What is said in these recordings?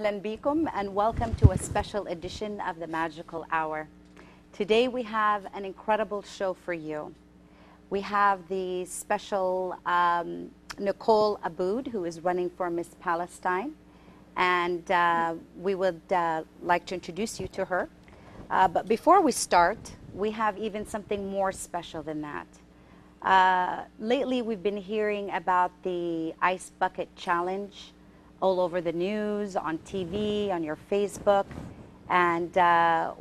Ahlan bikum and welcome to a special edition of the Magical Hour. Today we have an incredible show for you. We have the special Nicole Aboud, who is running for Miss Palestine, and we would like to introduce you to her. But before we start, we have even something more special than that. Lately we've been hearing about the Ice Bucket Challenge all over the news, on TV, on your Facebook, and a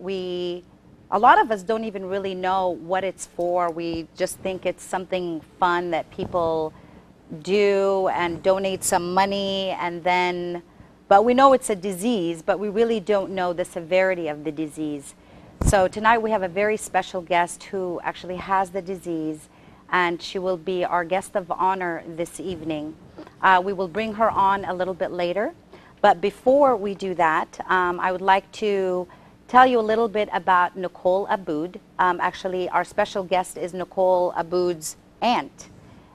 lot of us don't even really know what it's for. We just think it's something fun that people do and donate some money, and then, but we know it's a disease, but we really don't know the severity of the disease. So tonight we have a very special guest who actually has the disease, and she will be our guest of honor this evening. We will bring her on a little bit later. But before we do that, I would like to tell you a little bit about Nicole Aboud. Actually, our special guest is Nicole Aboud's aunt.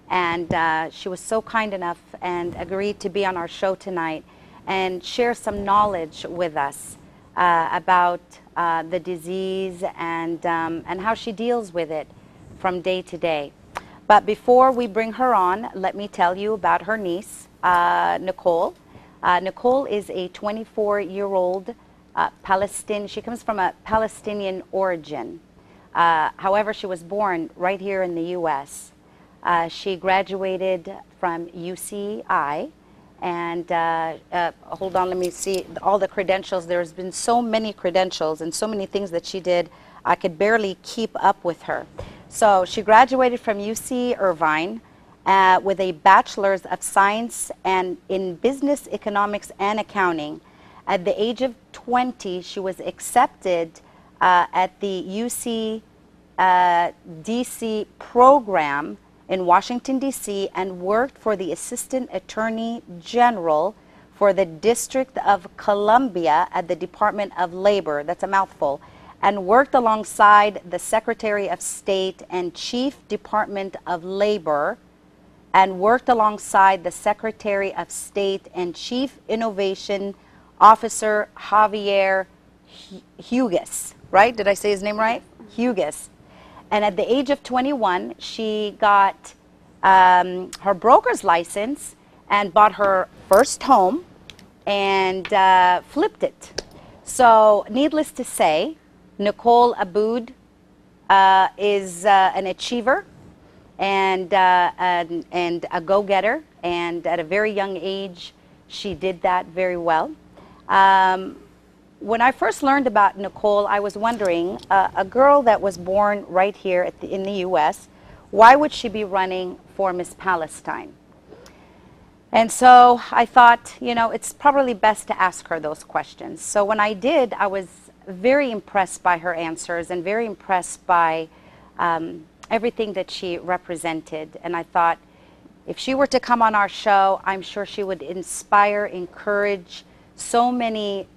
And she was so kind enough and agreed to be on our show tonight and share some knowledge with us about the disease and how she deals with it from day to day. But before we bring her on, let me tell you about her niece, Nicole. Nicole is a 24-year-old Palestinian. She comes from a Palestinian origin. However, she was born right here in the U.S. She graduated from UCI. And hold on, let me see all the credentials. There's been so many credentials and so many things that she did, I could barely keep up with her. So she graduated from UC Irvine with a Bachelor's of Science and in Business Economics and Accounting. At the age of 20, she was accepted at the UC DC program in Washington, D.C., and worked for the Assistant Attorney General for the District of Columbia at the Department of Labor. That's a mouthful. And worked alongside the Secretary of State and Chief Department of Labor, and worked alongside the Secretary of State and Chief Innovation Officer Javier Hugues, right? Did I say his name right? Hugues. And at the age of 21, she got her broker's license and bought her first home and flipped it. So needless to say, Nicole Aboud is an achiever and a go-getter, and at a very young age she did that very well. When I first learned about Nicole, I was wondering, a girl that was born right here in the U.S., why would she be running for Miss Palestine? And so I thought, you know, it's probably best to ask her those questions. So when I did, I was very impressed by her answers and very impressed by everything that she represented. And I thought, if she were to come on our show, I'm sure she would inspire, encourage so many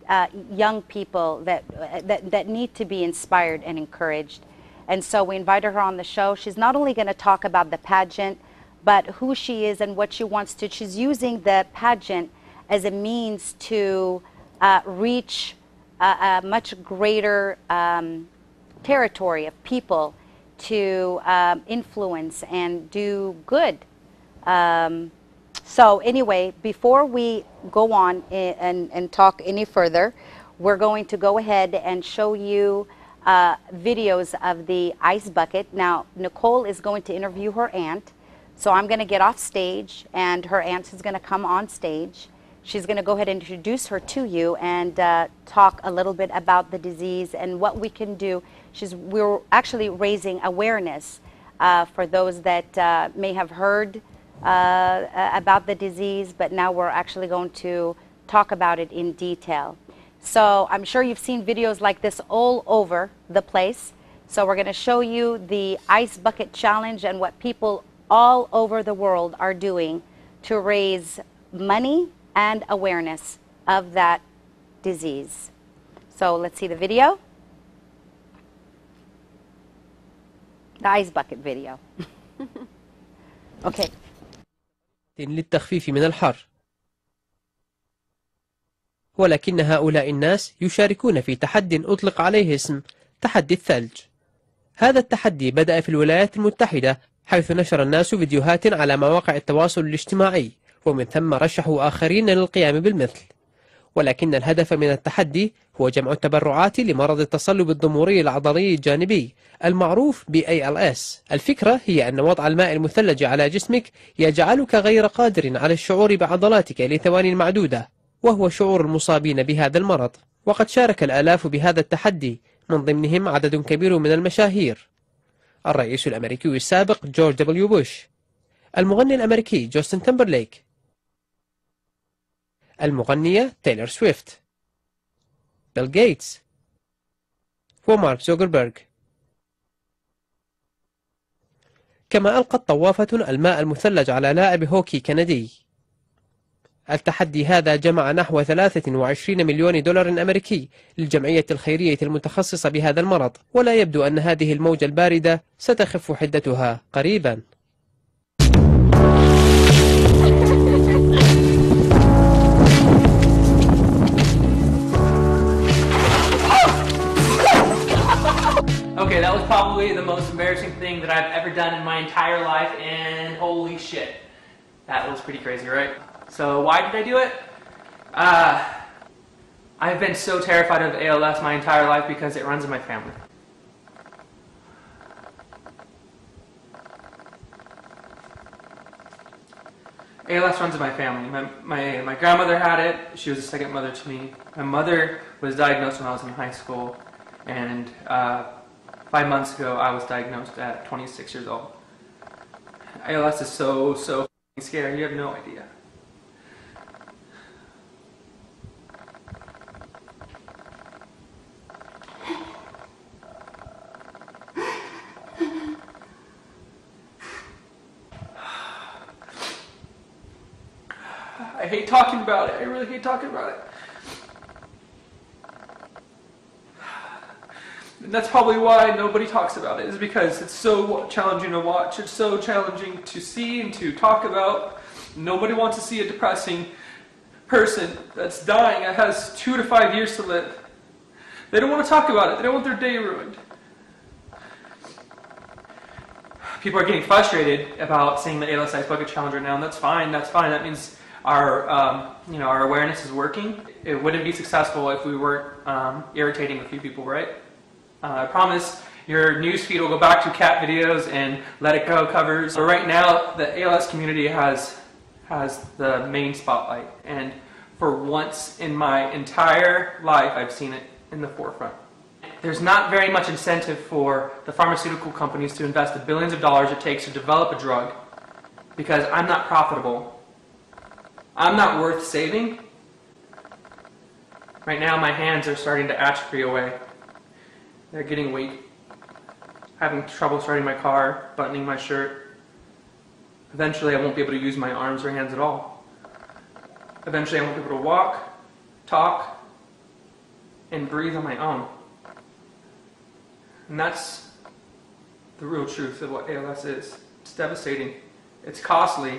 young people that need to be inspired and encouraged. And so we invited her on the show. She's not only going to talk about the pageant, but who she is and what she wants to. She's using the pageant as a means to reach a much greater territory of people to influence and do good. So anyway, before we go on and talk any further, we're going to go ahead and show you videos of the ice bucket. Now, Nicole is going to interview her aunt, so I'm going to get off stage, and her aunt is going to come on stage. She's going to go ahead and introduce her to you and talk a little bit about the disease and what we can do. We're actually raising awareness for those that may have heard about the disease, but now we're actually going to talk about it in detail. So I'm sure you've seen videos like this all over the place. So we're going to show you the Ice Bucket Challenge and what people all over the world are doing to raise money and awareness of that disease. So let's see the video. The ice bucket video. Okay. للتخفيف من الحر. ولكن هؤلاء الناس يشاركون في تحدي أطلق عليه اسم تحدي الثلج. هذا التحدي بدأ في الولايات المتحدة، حيث نشر الناس فيديوهات على مواقع التواصل الاجتماعي، ومن ثم رشحوا آخرين للقيام بالمثل. ولكن الهدف من التحدي هو جمع التبرعات لمرض التصلب الضموري العضلي الجانبي المعروف ب ALS. الفكرة هي أن وضع الماء المثلج على جسمك يجعلك غير قادر على الشعور بعضلاتك لثوان معدودة، وهو شعور المصابين بهذا المرض. وقد شارك الآلاف بهذا التحدي، من ضمنهم عدد كبير من المشاهير: الرئيس الأمريكي السابق جورج دبليو بوش، المغني الأمريكي جاستن تيمبرليك، المغنية تايلور سويفت، بيل غيتس، ومارك زوكربيرغ. كما ألقت طوافة الماء المثلج على لاعب هوكي كندي. التحدي هذا جمع نحو 23 مليون دولار أمريكي للجمعية الخيرية المتخصصة بهذا المرض، ولا يبدو أن هذه الموجة الباردة ستخف حدتها قريبا. Okay, that was probably the most embarrassing thing that I've ever done in my entire life, and holy shit, that was pretty crazy, right? So why did I do it? I've been so terrified of ALS my entire life because it runs in my family. ALS runs in my family. My grandmother had it. She was a second mother to me. My mother was diagnosed when I was in high school, and 5 months ago I was diagnosed at 26 years old. ALS is so scary, you have no idea. I hate talking about it. I really hate talking about it. And that's probably why nobody talks about it, is because it's so challenging to watch. It's so challenging to see and to talk about. Nobody wants to see a depressing person that's dying that has 2 to 5 years to live. They don't want to talk about it. They don't want their day ruined. People are getting frustrated about seeing the ALS Ice Bucket Challenge right now, and that's fine. That's fine. That means our awareness is working. It wouldn't be successful if we weren't irritating a few people, right? I promise your newsfeed will go back to cat videos and let it go covers. But right now, the ALS community has the main spotlight, and for once in my entire life, I've seen it in the forefront. There's not very much incentive for the pharmaceutical companies to invest the billions of dollars it takes to develop a drug, because I'm not profitable. I'm not worth saving. Right now, my hands are starting to atrophy away. They're getting weak. Having trouble starting my car, buttoning my shirt. Eventually, I won't be able to use my arms or hands at all. Eventually, I won't be able to walk, talk, and breathe on my own. And that's the real truth of what ALS is. It's devastating. It's costly.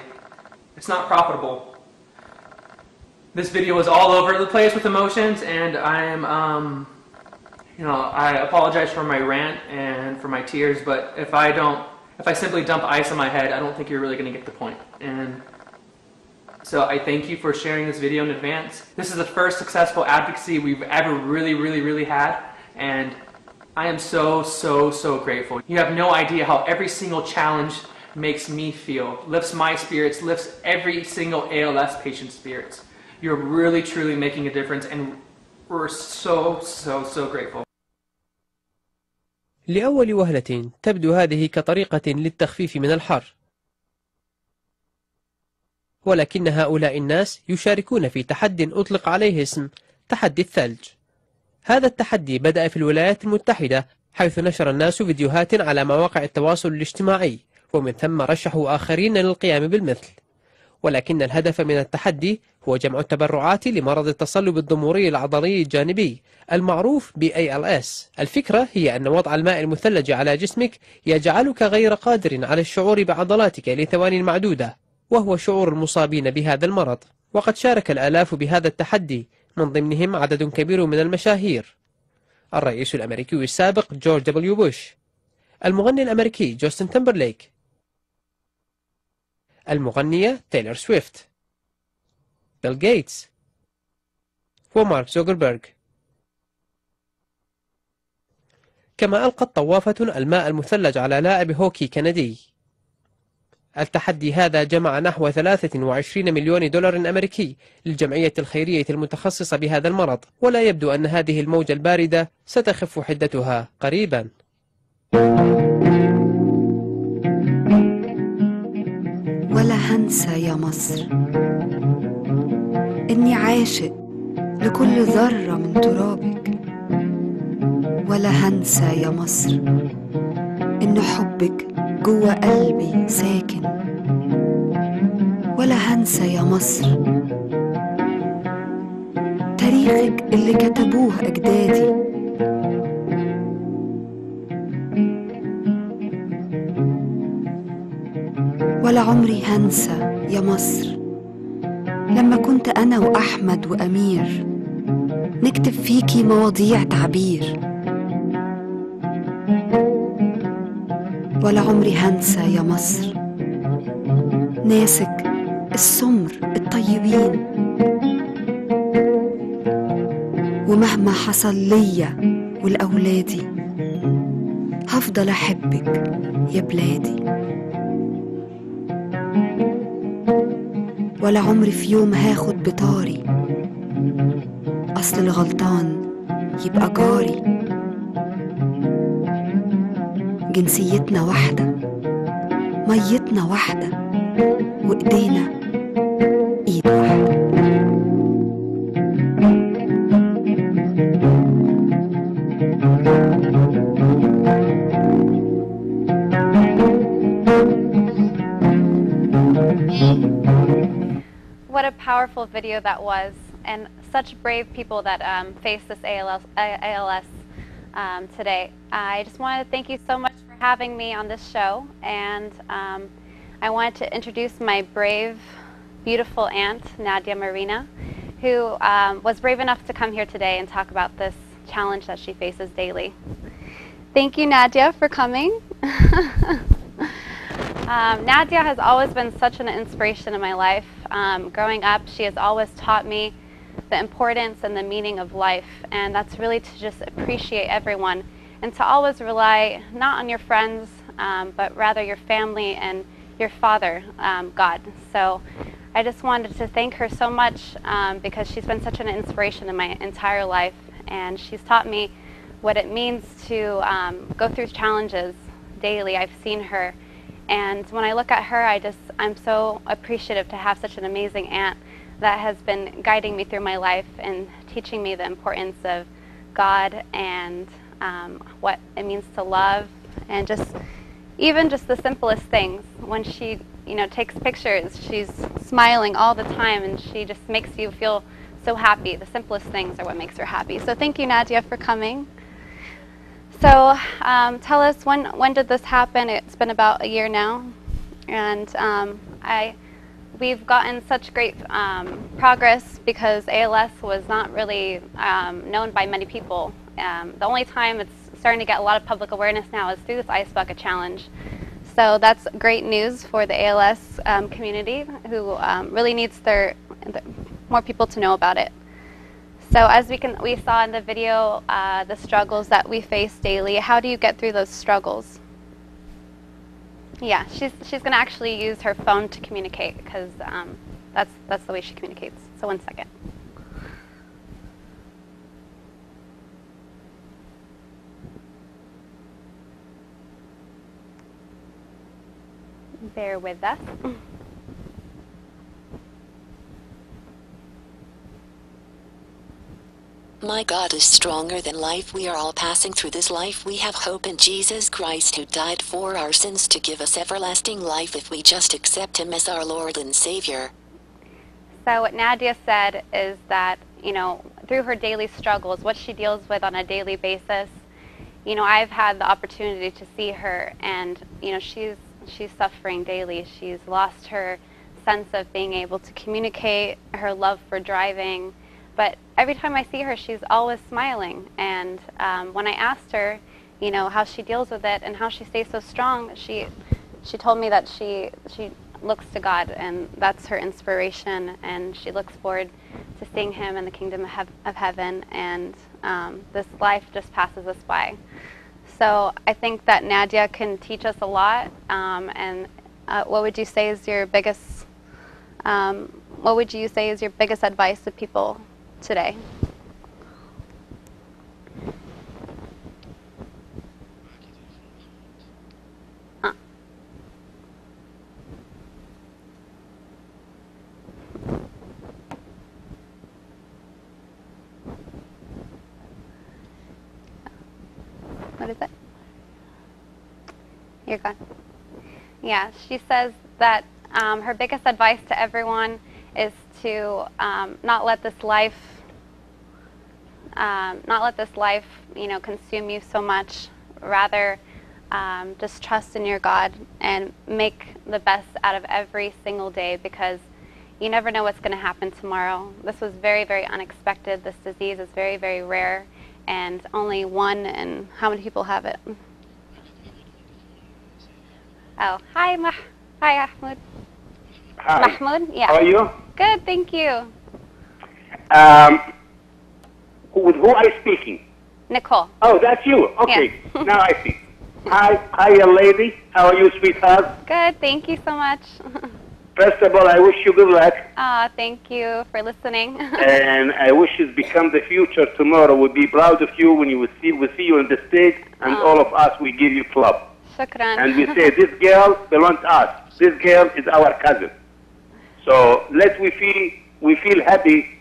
It's not profitable. This video is all over the place with emotions, and I am, I apologize for my rant and for my tears, but if I simply dump ice on my head, I don't think you're really going to get the point. And so I thank you for sharing this video in advance. This is the first successful advocacy we've ever really had, and I am so grateful. You have no idea how every single challenge makes me feel, lifts my spirits, lifts every single ALS patient's spirits. You're really truly making a difference, and we're so grateful. لأول وهلة تبدو هذه كطريقة للتخفيف من الحر، ولكن هؤلاء الناس يشاركون في تحدي أطلق عليه اسم تحدي الثلج. هذا التحدي بدأ في الولايات المتحدة، حيث نشر الناس فيديوهات على مواقع التواصل الاجتماعي، ومن ثم رشحوا آخرين للقيام بالمثل. ولكن الهدف من التحدي هو جمع التبرعات لمرض التصلب الضموري العضلي الجانبي المعروف ب ALS. الفكرة هي أن وضع الماء المثلج على جسمك يجعلك غير قادر على الشعور بعضلاتك لثوان معدودة، وهو شعور المصابين بهذا المرض. وقد شارك الآلاف بهذا التحدي، من ضمنهم عدد كبير من المشاهير: الرئيس الأمريكي السابق جورج دبليو بوش، المغني الأمريكي جاستن تيمبرليك، المغنية تايلور سويفت، بيل غيتس، ومارك زوكربيرغ. كما ألقت طوافة الماء المثلج على لاعب هوكي كندي. التحدي هذا جمع نحو 23 مليون دولار أمريكي للجمعية الخيرية المتخصصة بهذا المرض، ولا يبدو أن هذه الموجة الباردة ستخف حدتها قريبا. ولا هنسى يا مصر إني عاشق لكل ذرة من ترابك، ولا هنسى يا مصر إن حبك جوا قلبي ساكن، ولا هنسى يا مصر تاريخك اللي كتبوه أجدادي. ولا عمري هنسى يا مصر لما كنت أنا وأحمد وأمير نكتب فيكي مواضيع تعبير. ولا عمري هنسى يا مصر ناسك السمر الطيبين، ومهما حصل ليا ولأولادي هفضل أحبك يا بلادي. ولا عمري في يوم هاخد بطاري، أصل الغلطان يبقى جاري. جنسيتنا واحدة، ميتنا واحدة، وإيدينا إيد واحدة. What a powerful video that was, and such brave people that face this ALS today. I just wanted to thank you so much for having me on this show, and I wanted to introduce my brave, beautiful aunt, Nadia Ena, who was brave enough to come here today and talk about this challenge that she faces daily. Thank you, Nadia, for coming. Nadia has always been such an inspiration in my life. Growing up, she has always taught me the importance and the meaning of life, and that's really to just appreciate everyone and to always rely not on your friends, but rather your family and your Father, God. So I just wanted to thank her so much because she's been such an inspiration in my entire life, and she's taught me what it means to go through challenges daily. I've seen her, and when I look at her, I'm so appreciative to have such an amazing aunt that has been guiding me through my life and teaching me the importance of God and what it means to love, and even just the simplest things. When she takes pictures, she's smiling all the time, and she just makes you feel so happy. The simplest things are what makes her happy. So thank you, Nadia, for coming. So tell us, when did this happen? It's been about a year now, and we've gotten such great progress because ALS was not really known by many people. The only time it's starting to get a lot of public awareness now is through this Ice Bucket Challenge. So that's great news for the ALS community, who really needs more people to know about it. So as we saw in the video, the struggles that we face daily. How do you get through those struggles? Yeah, she's going to actually use her phone to communicate, because that's the way she communicates. So 1 second. Bear with us. My God is stronger than life. We are all passing through this life. We have hope in Jesus Christ, who died for our sins to give us everlasting life if we just accept Him as our Lord and Savior. So what Nadia said is that, through her daily struggles, what she deals with on a daily basis, I've had the opportunity to see her, and, she's suffering daily. She's lost her sense of being able to communicate, her love for driving. but every time I see her, she's always smiling. And when I asked her, you know, how she deals with it and how she stays so strong, she told me that she looks to God, and that's her inspiration, and she looks forward to seeing Him in the kingdom of heaven, and this life just passes us by. So I think that Nadia can teach us a lot. And what would you say is your biggest advice to people today? What is it? You're gone. Yeah, she says that her biggest advice to everyone is to not let this life, you know, consume you so much. Rather, just trust in your God and make the best out of every single day, because you never know what's going to happen tomorrow. This was very, very unexpected. This disease is very, very rare, and only one in how many people have it? Oh, hi, hi, Ahmed. Hi. Mahmoud? Yeah. How are you? Good, thank you. With who are you speaking? Nicole. Oh, that's you. Okay, Yeah. now I see. Hi, young lady. How are you, sweetheart? Good, thank you so much. First of all, I wish you good luck, Thank you for listening. and I wish you become the future tomorrow. We'll be proud of you when we'll see you on the stage, and all of us will give you club. Shukran. And we say, this girl belongs to us. This girl is our cousin. So we feel happy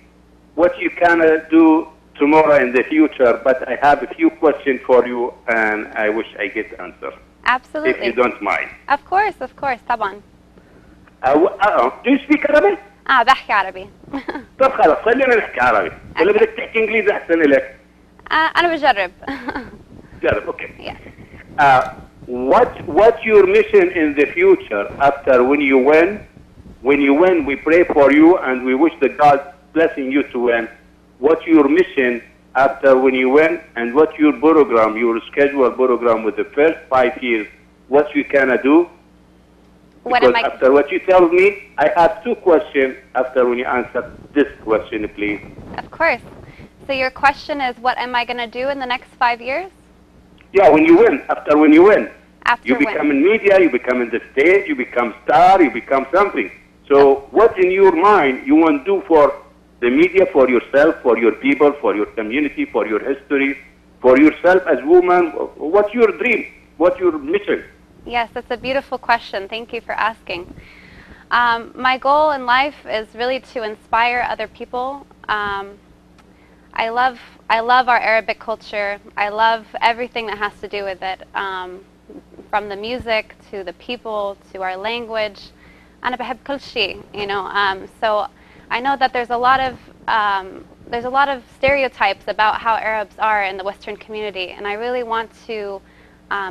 what you can do tomorrow in the future. But I have a few questions for you, and I wish I get the answer. Absolutely. If you don't mind. Of course, طبعا. Do you speak Arabic؟ بحكي عربي. طب خلاص خلينا نحكي عربي. ولا بدك تحكي انجليزي احسن لك؟ أنا بجرب. جرب. Okay. Yeah. What's your mission in the future after when you win? When you win, we pray for you and we wish the God blessing you to win. What's your mission after when you win, and what's your program, your scheduled program with the first 5 years? What you gonna do? Because after what you tell me, I have two questions after when you answer this question, please. Of course. So your question is, what am I going to do in the next 5 years? Yeah, when you win, after when you win. After you become in media, you become in the stage, you become star, you become something. So what in your mind you want to do for the media, for yourself, for your people, for your community, for your history, for yourself as woman? What's your dream? What's your mission? Yes, that's a beautiful question. Thank you for asking. My goal in life is really to inspire other people. I love our Arabic culture. I love everything that has to do with it, from the music to the people to our language. أنا بحب كل شيء, you know. So I know that there's a lot of stereotypes about how Arabs are in the Western community, and I really want to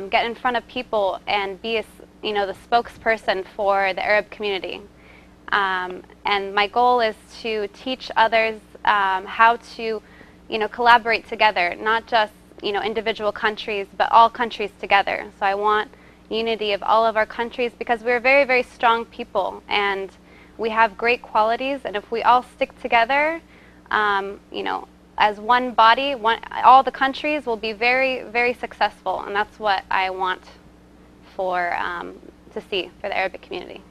get in front of people and be the spokesperson for the Arab community. And my goal is to teach others how to collaborate together, not just individual countries, but all countries together. So I want unity of all of our countries, because we're very, very strong people, and we have great qualities, and if we all stick together, as one body, all the countries will be very, very successful, and that's what I want to see for the Arabic community.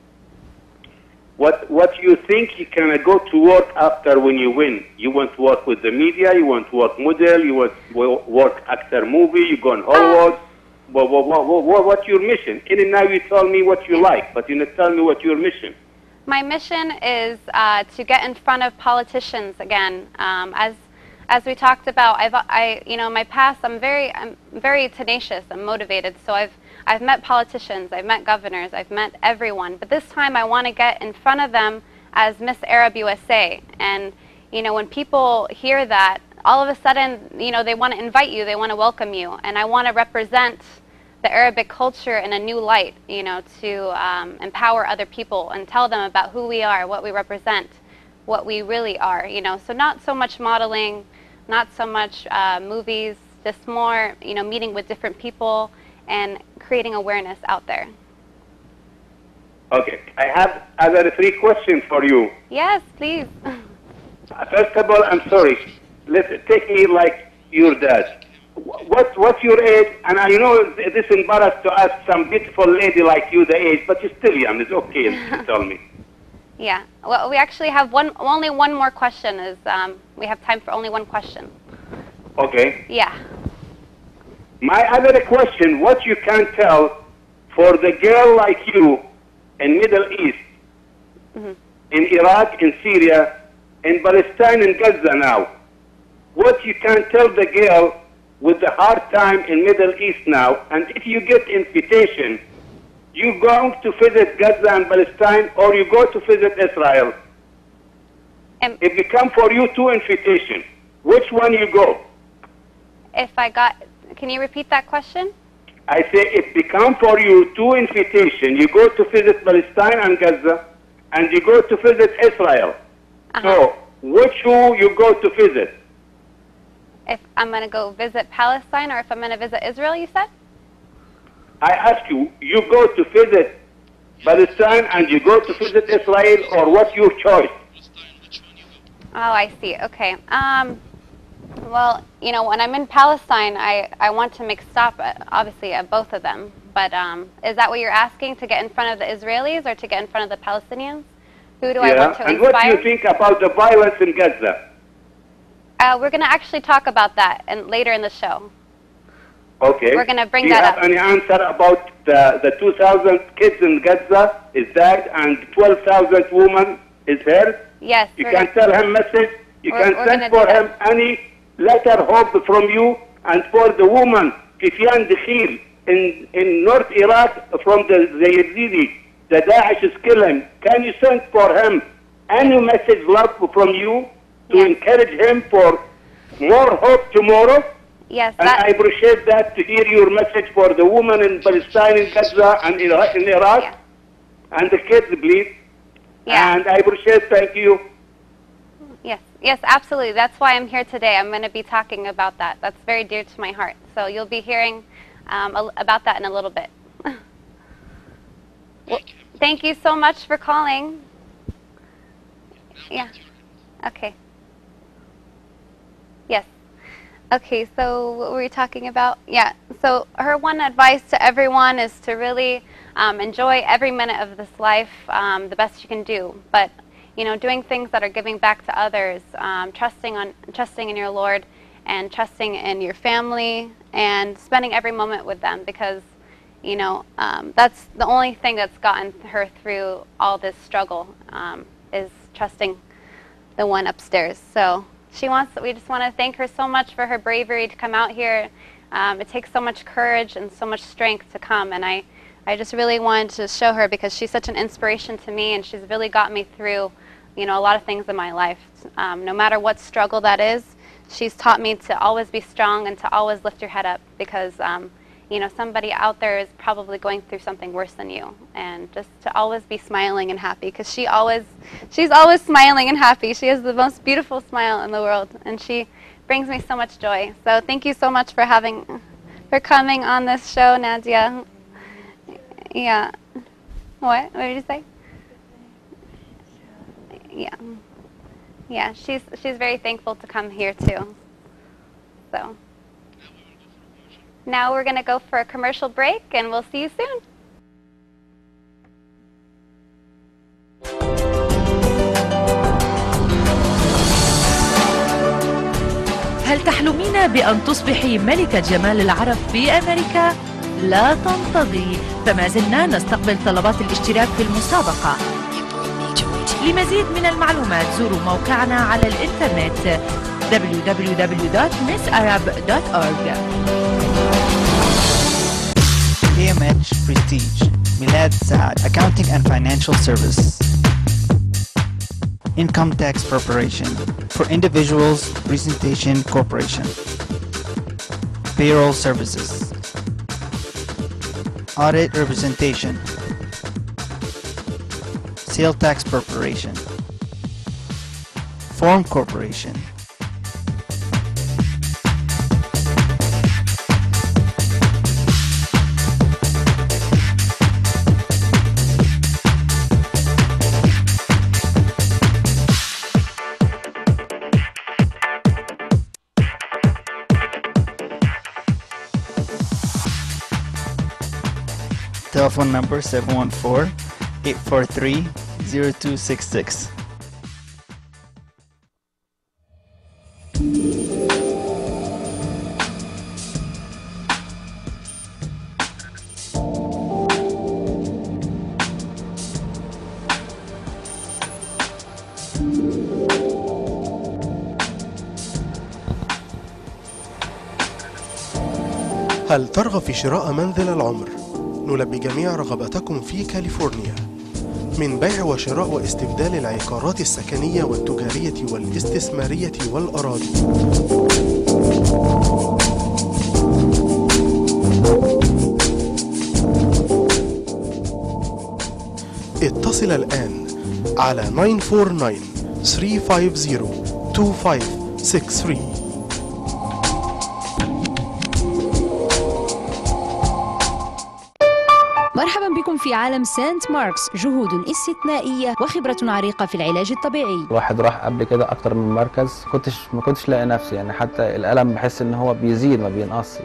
What you think you can go to work after when you win? You want to work with the media, you want to work model, you want to work actor movie, you go on Hollywood. What's your mission? And now you tell me what you like, but you not tell me what your mission. My mission is to get in front of politicians again. As we talked about, my past, I'm very tenacious. I'm motivated. So I've met politicians, I've met governors, I've met everyone. But this time I want to get in front of them as Miss Arab USA. And when people hear that, all of a sudden, they want to invite you, they want to welcome you. And I want to represent the Arabic culture in a new light, to empower other people and tell them about who we are, what we represent. what we really are, you know. So not so much modeling, not so much movies, just more, you know, meeting with different people and creating awareness out there. Okay, I have other 3 questions for you. Yes, please. First of all, I'm sorry. Take me like your dad. What's your age? And I know this is embarrassed to ask some beautiful lady like you the age, but you're still young. It's okay to tell me. Yeah. Well, we actually have only one more question. We have time for only one question. Okay. Yeah. My other question, what you can tell for the girl like you in Middle East, in Iraq, in Syria, in Palestine, in Gaza now, what you can tell the girl with the hard time in Middle East now, and if you get invitation, you going to visit Gaza and Palestine, or you go to visit Israel? If they come for you 2 invitations, which one you go? Can you repeat that question? I say if they come for you 2 invitations, you go to visit Palestine and Gaza, and you go to visit Israel. So, which one you go to visit? If I'm going to go visit Palestine or if I'm going to visit Israel, you said? I ask you, you go to visit Palestine and you go to visit Israel, or what's your choice? Oh, I see. Okay. Well, you know, when I'm in Palestine, I want to make stop, obviously, at both of them. But is that what you're asking, to get in front of the Israelis or to get in front of the Palestinians? Who do I want to inspire? And what do you think about the violence in Gaza? We're going to actually talk about that later in the show. Okay. We're going to bring that up. Do you have any answer about the 2,000 kids in Gaza is died and 12,000 women is hurt? Yes. You can tell him message. You can send for him any letter hope from you, and for the woman, Fifian Dakhil in North Iraq from the Yazidi, the Daesh is killing. Can you send for him any message love from you to encourage him for more hope tomorrow? Yes. And I appreciate that to hear your message for the woman in Palestine, in Gaza, and in Iraq, and the kids, please. Yeah. And I appreciate, thank you. Yes, yes, absolutely. That's why I'm here today. I'm going to be talking about that. That's very dear to my heart. So you'll be hearing about that in a little bit. Well, thank you so much for calling. Yeah. Okay. Yes. Okay, so what were we talking about? Yeah, so her one advice to everyone is to really enjoy every minute of this life the best you can do. But, you know, doing things that are giving back to others, trusting in your Lord, and trusting in your family, and spending every moment with them, because, you know, that's the only thing that's gotten her through all this struggle, is trusting the one upstairs. So we just want to thank her so much for her bravery to come out here. It takes so much courage and so much strength to come, and I just really wanted to show her, because she's such an inspiration to me, and she's really got me through, you know, a lot of things in my life. No matter what struggle that is, she's taught me to always be strong and to always lift your head up, because you know, somebody out there is probably going through something worse than you, and just to always be smiling and happy, because she's always smiling and happy. She has the most beautiful smile in the world, and she brings me so much joy. So thank you so much for coming on this show, Nadia. Yeah. What did you say? Yeah. Yeah, she's very thankful to come here too. So now we're going to go for a commercial break, and we'll see you soon. هل تحلمين بأن تصبحي ملكة جمال العرب في أمريكا؟ لا تنتظري، فما زلنا نستقبل طلبات الاشتراك في المسابقة. لمزيد من المعلومات زوروا موقعنا على الإنترنت www.missarab.org. AMH Prestige, Milad Saad, Accounting and Financial Service. Income Tax Preparation for Individuals, Presentation Corporation. Payroll Services. Audit Representation. Sale Tax Preparation. form corporation. Telephone number 714-843-0266. هل ترغب في شراء منزل العمر؟ نلبي جميع رغباتكم في كاليفورنيا، من بيع وشراء واستبدال العقارات السكنية والتجارية والاستثمارية والأراضي. اتصل الآن على 949-350-2563. مرحبا بكم في عالم سانت ماركس، جهود استثنائية وخبرة عريقة في العلاج الطبيعي. الواحد راح قبل كده اكتر من مركز، ما كنتش لاقي نفسي، يعني حتى الالم بحس ان هو بيزيد ما بينقص،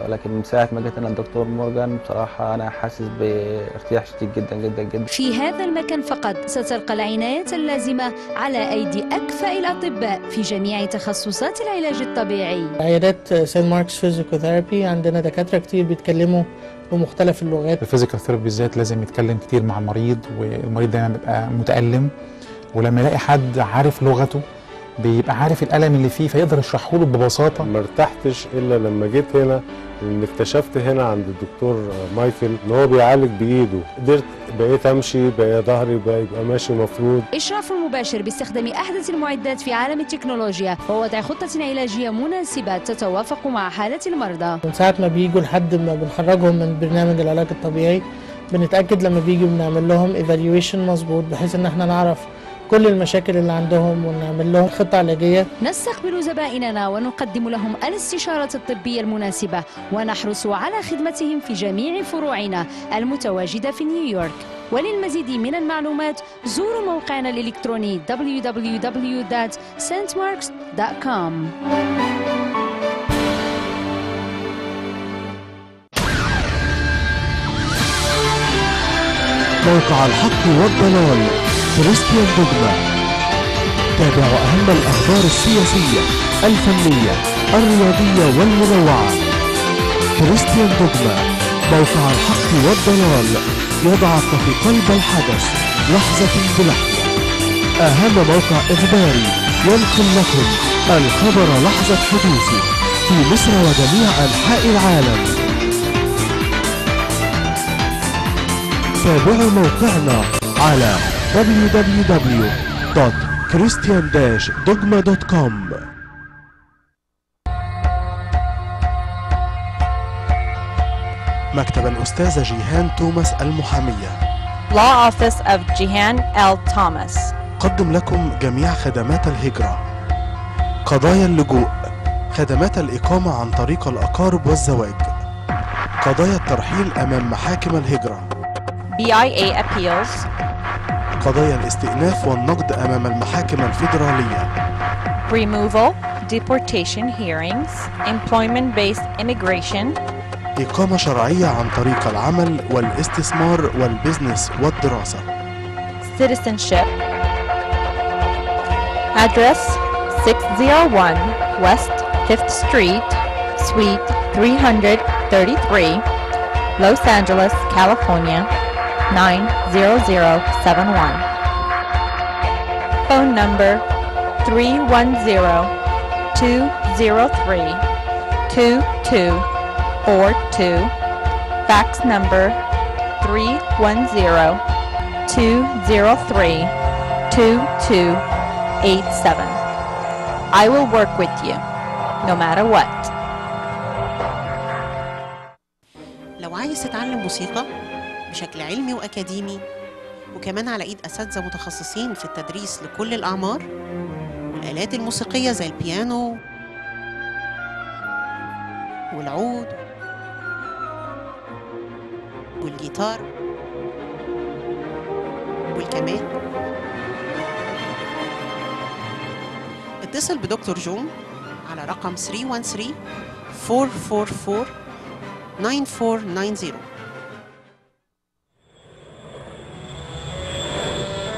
ولكن من ساعه ما جيت انا الدكتور مورجان بصراحه انا حاسس بارتياح شديد جدا جدا جدا. في هذا المكان فقط ستلقى العناية اللازمة على ايدي اكفأ الاطباء في جميع تخصصات العلاج الطبيعي. عيادات سان ماركس فيزيوثيرابي عندنا دكاترة كتير بيتكلموا بمختلف اللغات. الفيزيكال ثيرابي بالذات لازم يتكلم كتير مع المريض، والمريض دايما بيبقى متألم، ولما يلاقي حد عارف لغته بيبقى عارف الألم اللي فيه فيقدر يشرحه له ببساطة. ما ارتحتش إلا لما جيت هنا، لأن اكتشفت هنا عند الدكتور مايكل إن هو بيعالج بإيده. قدرت بقيت أمشي، بقى ظهري بقى يبقى ماشي مفروض. إشراف مباشر باستخدام أحدث المعدات في عالم التكنولوجيا ووضع خطة علاجية مناسبة تتوافق مع حالة المرضى. من ساعة ما بيجوا لحد ما بنخرجهم من برنامج العلاج الطبيعي بنتأكد لما بيجوا بنعمل لهم evaluation مظبوط، بحيث إن احنا نعرف كل المشاكل اللي عندهم ونعمل لهم خطة علاجية. نستقبل زبائننا ونقدم لهم الاستشارة الطبية المناسبة ونحرص على خدمتهم في جميع فروعنا المتواجدة في نيويورك. وللمزيد من المعلومات زوروا موقعنا الإلكتروني www.santmarks.com. موقع الحق والضلال كريستيان دوغما. تابعوا أهم الأخبار السياسية، الفنية، الرياضية والمنوعة. كريستيان دوغما، موقع الحق والضلال، يضعك في قلب الحدث لحظة بلحظة. أهم موقع إخباري ينقل لكم الخبر لحظة حدوثه في مصر وجميع أنحاء العالم. تابعوا موقعنا على www.christian-dogma.com. مكتب الأستاذة جيهان توماس المحامية. Law Office of Jihan L. Thomas. قدم لكم جميع خدمات الهجرة، قضايا اللجوء، خدمات الإقامة عن طريق الأقارب والزواج، قضايا الترحيل أمام محاكم الهجرة، BIA Appeals، قضايا الاستئناف والنقد أمام المحاكم الفيدرالية، Removal, Deportation Hearings, Employment-Based Immigration، إقامة شرعية عن طريق العمل والاستثمار والبزنس والدراسة، Citizenship. Address 601 West 5th Street, Suite 333, Los Angeles, California 90071. Phone number 310-203-2242. Fax number 310-203-2287. I will work with you, no matter what. لو عايز تتعلم موسيقى بشكل علمي وأكاديمي وكمان على إيد أساتذة متخصصين في التدريس لكل الأعمار، الآلات الموسيقية زي البيانو والعود والجيتار والكمان. اتصل بدكتور جون على رقم 313-444-9490.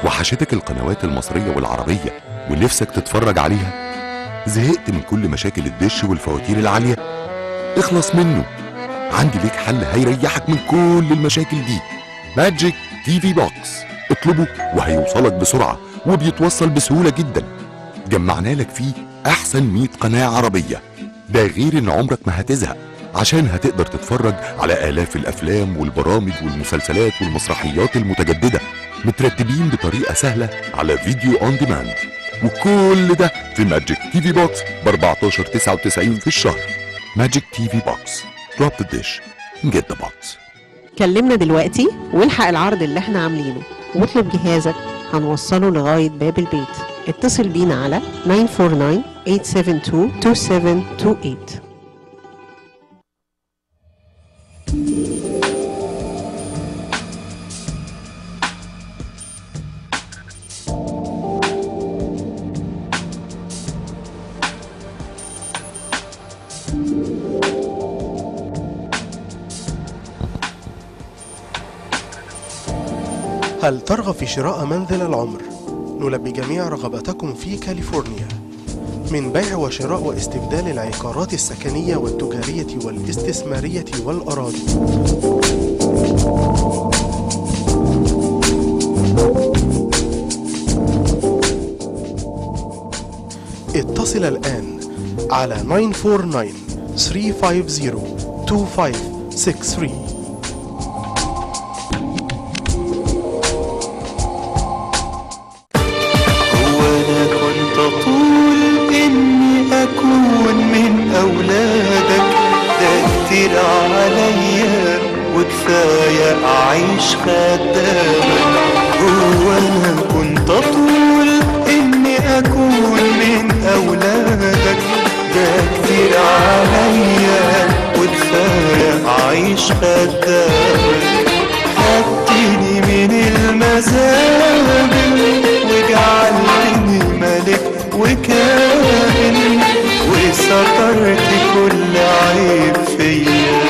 وحشتك القنوات المصرية والعربية ونفسك تتفرج عليها؟ زهقت من كل مشاكل الدش والفواتير العالية؟ اخلص منه، عندي ليك حل هيريحك من كل المشاكل دي. ماجيك تي في بوكس، اطلبه وهيوصلك بسرعة وبيتوصل بسهولة جدا. جمعنا لك فيه احسن 100 قناة عربية، ده غير ان عمرك ما هتزهق، عشان هتقدر تتفرج على آلاف الافلام والبرامج والمسلسلات والمسرحيات المتجددة مترتبين بطريقة سهلة على فيديو اون ديماند. وكل ده في ماجيك تي في بوكس ب 14.99 في الشهر. ماجيك تي في بوكس، drop the dish and get the box. كلمنا دلوقتي والحق العرض اللي احنا عاملينه واطلب جهازك، هنوصله لغاية باب البيت. اتصل بينا على 949-872-2728. هل ترغب في شراء منزل العمر؟ نلبي جميع رغباتكم في كاليفورنيا من بيع وشراء واستبدال العقارات السكنية والتجارية والاستثمارية والأراضي. اتصل الآن على 949-350-2563. أولادك ده كتير عليا وكفاية أعيش خدامك. هو أنا كنت أطول إني أكون من أولادك ده كتير عليا وكفاية أعيش خدامك. خدتني من المزابل وجعلتني ملك وكامل وسترت كل عيب فيا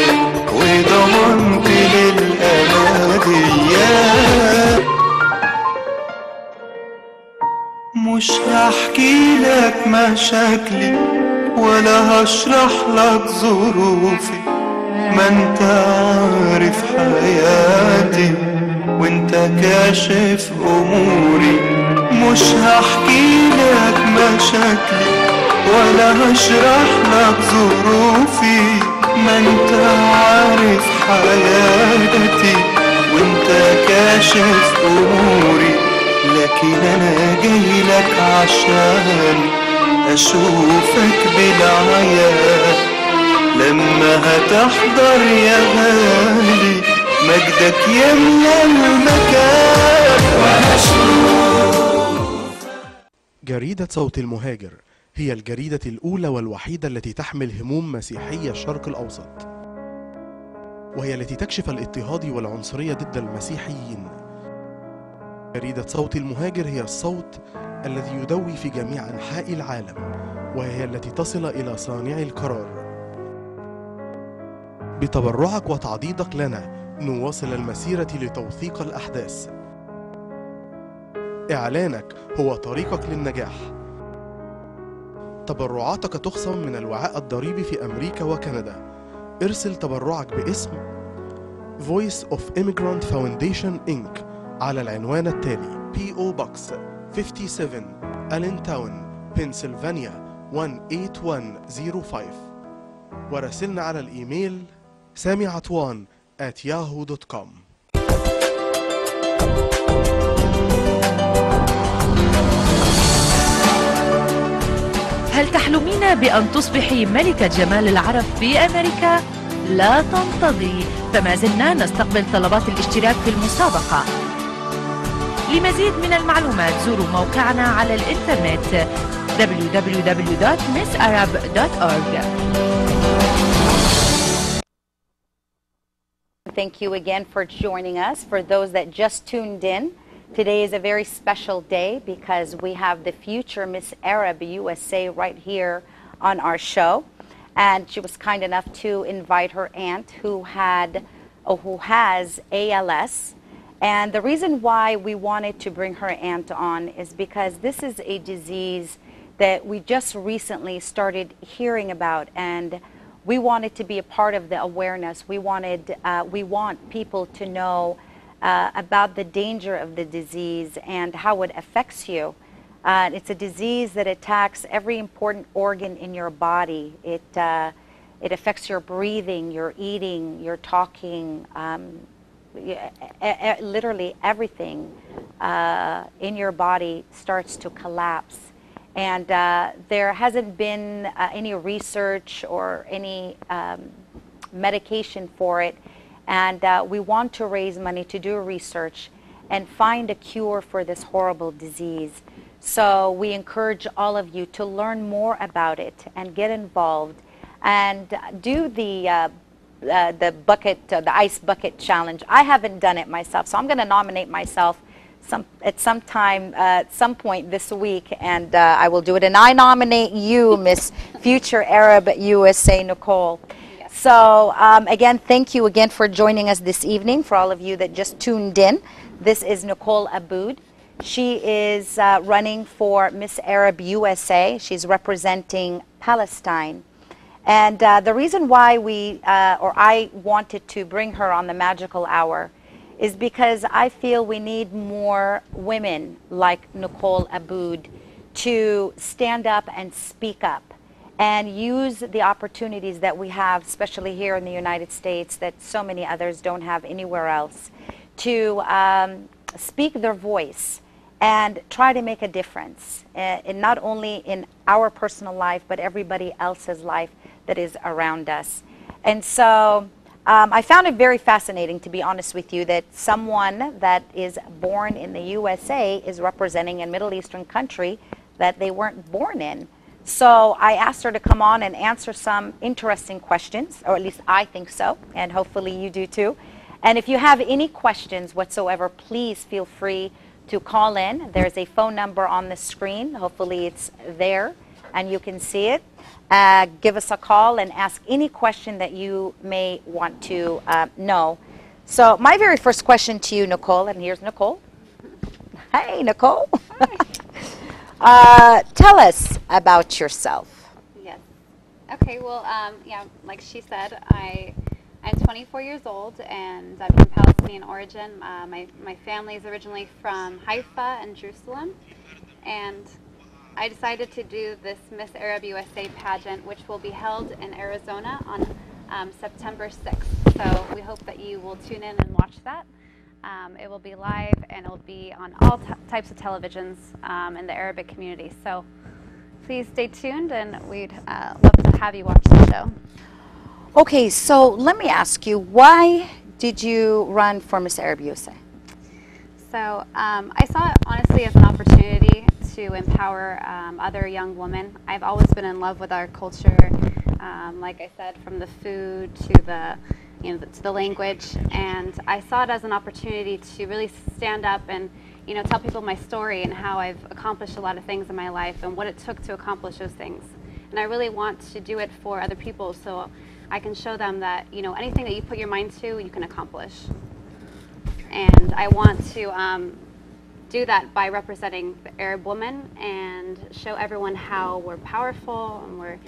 وضمنت للأبدية. مش هحكي لك مشاكلي ولا هشرح لك ظروفي، ما انت عارف حياتي وانت كاشف اموري. مش هحكي لك مشاكلي ولا هشرح لك ظروفي، ما انت عارف حياتي وانت كاشف اموري. لكن انا جاي لك عشان اشوفك بالعيان لما هتحضر يا غالي مجدك يملى المكان. جريدة صوت المهاجر هي الجريدة الأولى والوحيدة التي تحمل هموم مسيحي الشرق الأوسط، وهي التي تكشف الاضطهاد والعنصرية ضد المسيحيين. جريدة صوت المهاجر هي الصوت الذي يدوي في جميع أنحاء العالم، وهي التي تصل إلى صانعي القرار. بتبرعك وتعضيدك لنا نواصل المسيرة لتوثيق الأحداث. إعلانك هو طريقك للنجاح. تبرعاتك تخصم من الوعاء الضريبي في أمريكا وكندا. ارسل تبرعك باسم Voice of Immigrant Foundation Inc. على العنوان التالي: P.O. Box 57 Allentown, Pennsylvania 18105، وراسلنا على الإيميل samiatwan@yahoo.com. هل تحلمين بأن تصبحي ملكة جمال العرب في أمريكا؟ لا تنتظري، فما زلنا نستقبل طلبات الاشتراك في المسابقة. لمزيد من المعلومات زوروا موقعنا على الإنترنت www.missarab.org. Thank you again for joining us. For those that just tuned in, today is a very special day because we have the future Miss Arab USA right here on our show. And she was kind enough to invite her aunt who has ALS. And the reason why we wanted to bring her aunt on is because this is a disease that we just recently started hearing about, and we wanted to be a part of the awareness. We want people to know about the danger of the disease and how it affects you. It's a disease that attacks every important organ in your body. It affects your breathing, your eating, your talking, literally everything in your body starts to collapse. And there hasn't been any research or any medication for it. And we want to raise money to do research and find a cure for this horrible disease. So we encourage all of you to learn more about it and get involved and do the ice bucket challenge. I haven't done it myself, so I'm going to nominate myself at some point this week, and I will do it. And I nominate you, Miss Future Arab USA, Nicole. Yes. So again, thank you again for joining us this evening. For all of you that just tuned in, this is Nicole Aboud. She is running for Miss Arab USA. She's representing Palestine. And the reason why I wanted to bring her on the Magical Hour is because I feel we need more women like Nicole Aboud to stand up and speak up and use the opportunities that we have, especially here in the United States, that so many others don't have anywhere else, to speak their voice and try to make a difference, in not only in our personal life, but everybody else's life that is around us. And so I found it very fascinating, to be honest with you, that someone that is born in the USA is representing a Middle Eastern country that they weren't born in. So I asked her to come on and answer some interesting questions, or at least I think so, and hopefully you do too. And if you have any questions whatsoever, please feel free to call in. There's a phone number on the screen. Hopefully it's there and you can see it. Give us a call and ask any question that you may want to know. So my very first question to you, Nicole, and here's Nicole. Hey, Nicole. Tell us about yourself. Yes. Okay, well, yeah, like she said, I'm 24 years old, and I'm from Palestinian origin. My family is originally from Haifa and Jerusalem, and I decided to do this Miss Arab USA pageant, which will be held in Arizona on September 6th. So we hope that you will tune in and watch that. It will be live, and it will be on all types of televisions in the Arabic community. So please stay tuned, and we'd love to have you watch the show. Okay, so let me ask you, why did you run for Miss Arab USA? So I saw it honestly as an opportunity to empower other young women. I've always been in love with our culture, like I said, from the food to the, to the language, and I saw it as an opportunity to really stand up and, tell people my story and how I've accomplished a lot of things in my life and what it took to accomplish those things. And I really want to do it for other people, so I can show them that, anything that you put your mind to, you can accomplish. And I want to do that by representing the Arab woman and show everyone how we're powerful and we're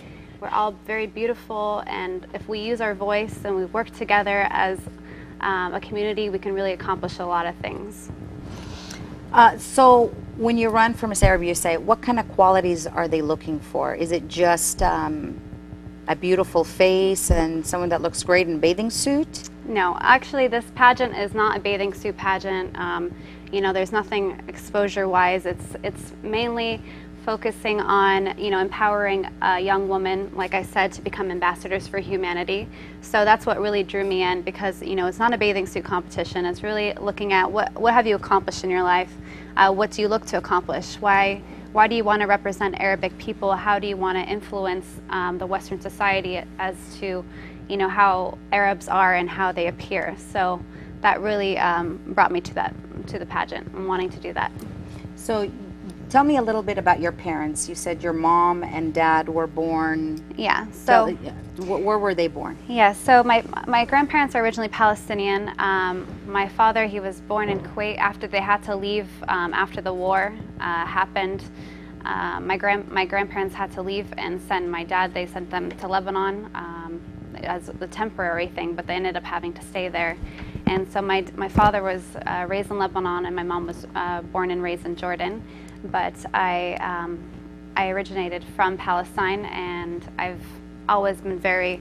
all very beautiful, and if we use our voice and we work together as a community, we can really accomplish a lot of things. So when you run for Miss Arab USA, what kind of qualities are they looking for? Is it just a beautiful face and someone that looks great in a bathing suit? No, actually this pageant is not a bathing suit pageant. There's nothing exposure-wise. It's mainly focusing on, empowering a young woman, like I said, to become ambassadors for humanity. So that's what really drew me in, because, it's not a bathing suit competition. It's really looking at what have you accomplished in your life? What do you look to accomplish? Why why do you want to represent Arabic people? How do you want to influence the Western society as to, you know, how Arabs are and how they appear? So that really brought me to the pageant and wanting to do that. So tell me a little bit about your parents. You said your mom and dad were born. Yeah. So where were they born? Yeah. So my grandparents are originally Palestinian. My father, he was born in Kuwait after they had to leave after the war happened. My grandparents had to leave and send my dad. They sent them to Lebanon as the temporary thing, but they ended up having to stay there. And so my father was raised in Lebanon, and my mom was born and raised in Jordan. But I originated from Palestine, and I've always been very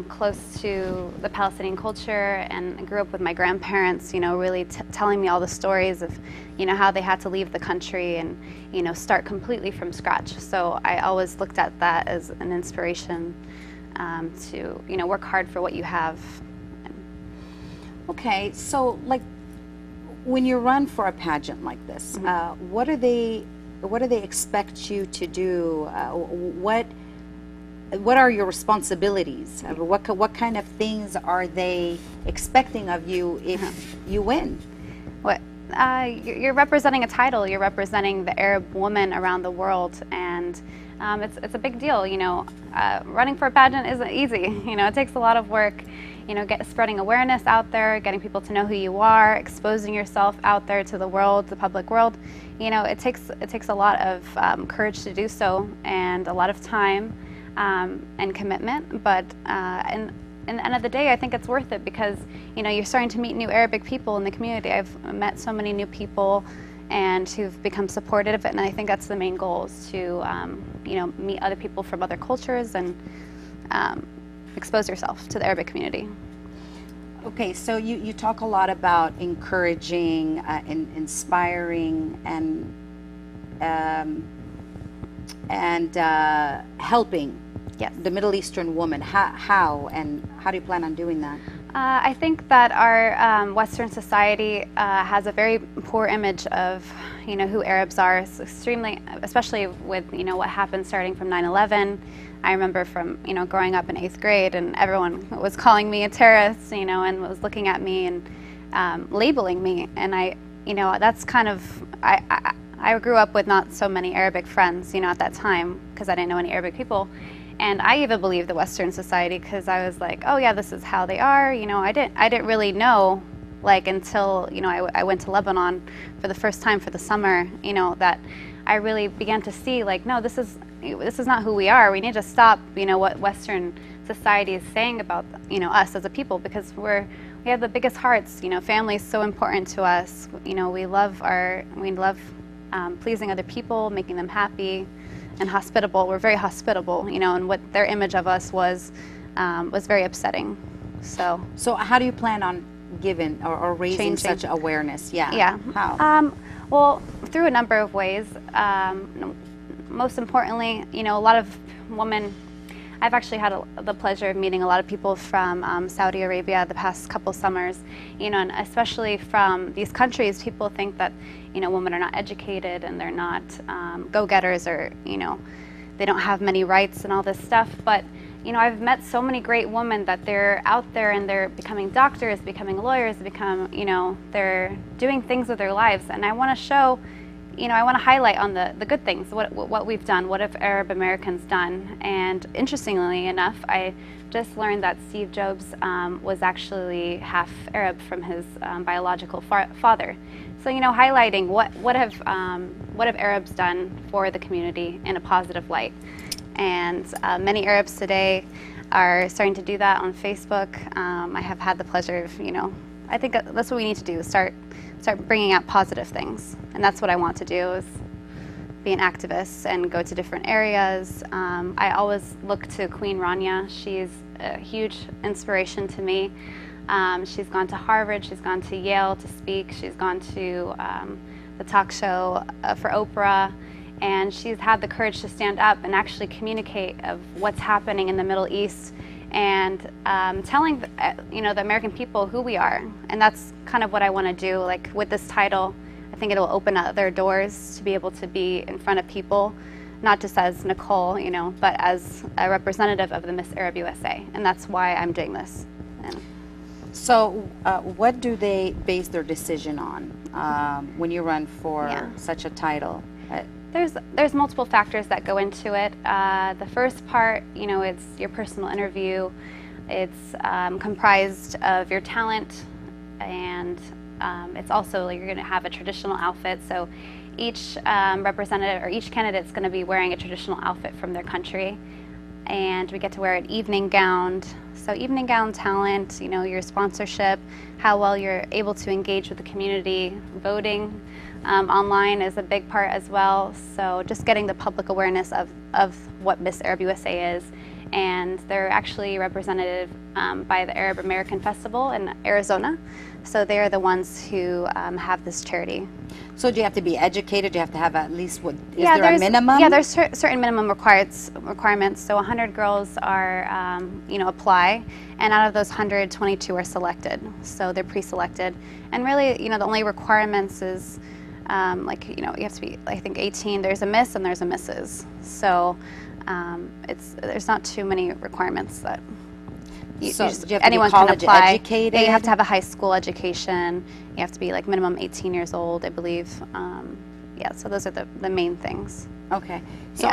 close to the Palestinian culture, and I grew up with my grandparents, you know, really telling me all the stories of, you know, how they had to leave the country and, you know, start completely from scratch. So I always looked at that as an inspiration to, you know, work hard for what you have. Okay, so like when you run for a pageant like this, what do they expect you to do? What are your responsibilities? What kind of things are they expecting of you if you win? You're representing a title. You're representing the Arab woman around the world, and it's a big deal. You know, running for a pageant isn't easy. You know, it takes a lot of work. You know, spreading awareness out there, getting people to know who you are, exposing yourself out there to the world, the public world. You know, it takes a lot of courage to do so, and a lot of time and commitment. But in the end of the day, I think it's worth it because, you know, you're starting to meet new Arabic people in the community. I've met so many new people and who've become supportive of it, and I think that's the main goal, is to you know, meet other people from other cultures and expose yourself to the Arabic community. Okay, so you talk a lot about encouraging, inspiring, and helping the Middle Eastern woman. How do you plan on doing that? I think that our Western society has a very poor image of, you know, who Arabs are. It's extremely, especially with, you know, what happened starting from 9/11. I remember from, you know, growing up in 8th grade, and everyone was calling me a terrorist, you know, and was looking at me and labeling me. And I, you know, that's kind of, I grew up with not so many Arabic friends, you know, at that time, because I didn't know any Arabic people. And I even believed the Western society because I was like, oh yeah, this is how they are. You know, I didn't really know, like, until, you know, I went to Lebanon for the first time for the summer, you know, that I really began to see, like, no, this is not who we are. We need to stop, you know, what Western society is saying about, you know, us as a people, because we have the biggest hearts. You know, family is so important to us. You know, we love pleasing other people, making them happy, and hospitable. We're very hospitable, you know, and what their image of us was very upsetting. So how do you plan on giving or raising such awareness? Yeah. How? Well, through a number of ways. Most importantly, you know, a lot of women, I've actually had the pleasure of meeting a lot of people from Saudi Arabia the past couple summers, you know, and especially from these countries, people think that, you know, women are not educated and they're not go-getters, or, you know, they don't have many rights and all this stuff. But, you know, I've met so many great women that they're out there and they're becoming doctors, becoming lawyers, you know, they're doing things with their lives. And I want to show, you know, I want to highlight on the good things, what we've done, what have Arab Americans done. And interestingly enough, I just learned that Steve Jobs was actually half Arab from his biological father. So, you know, highlighting what have Arabs done for the community in a positive light. And many Arabs today are starting to do that on Facebook. I have had the pleasure of, you know, I think that's what we need to do, start bringing out positive things. And that's what I want to do, is be an activist and go to different areas. I always look to Queen Rania. She's a huge inspiration to me. She's gone to Harvard, she's gone to Yale to speak, she's gone to the talk show for Oprah, and she's had the courage to stand up and actually communicate of what's happening in the Middle East, and telling you know, the American people who we are. And that's kind of what I want to do. Like with this title, I think it'll open other doors to be able to be in front of people, not just as Nicole, you know, but as a representative of the Miss Arab USA, and that's why I'm doing this. And so what do they base their decision on when you run for such a title? There's multiple factors that go into it. The first part, you know, it's your personal interview. It's comprised of your talent, and it's also you're going to have a traditional outfit. So each representative or each candidate is going to be wearing a traditional outfit from their country, and we get to wear an evening gown. So evening gown talent, you know, your sponsorship, how well you're able to engage with the community, voting online is a big part as well. So just getting the public awareness of what Miss Arab USA is. And they're actually represented by the Arab American Festival in Arizona. So they're the ones who have this charity. So do you have to be educated? Do you have to have at least, what, is there a minimum? Yeah, there's certain minimum requirements. So 100 girls are, you know, apply, and out of those 100, 22 are selected. So they're pre-selected. And really, you know, the only requirements is, like, you know, you have to be, I think, 18. There's a Miss and there's a Mrs. So there's not too many requirements that anyone can apply. Educated? Yeah, you have to have a high school education. You have to be like minimum 18 years old, I believe. Yeah, so those are the main things. Okay. So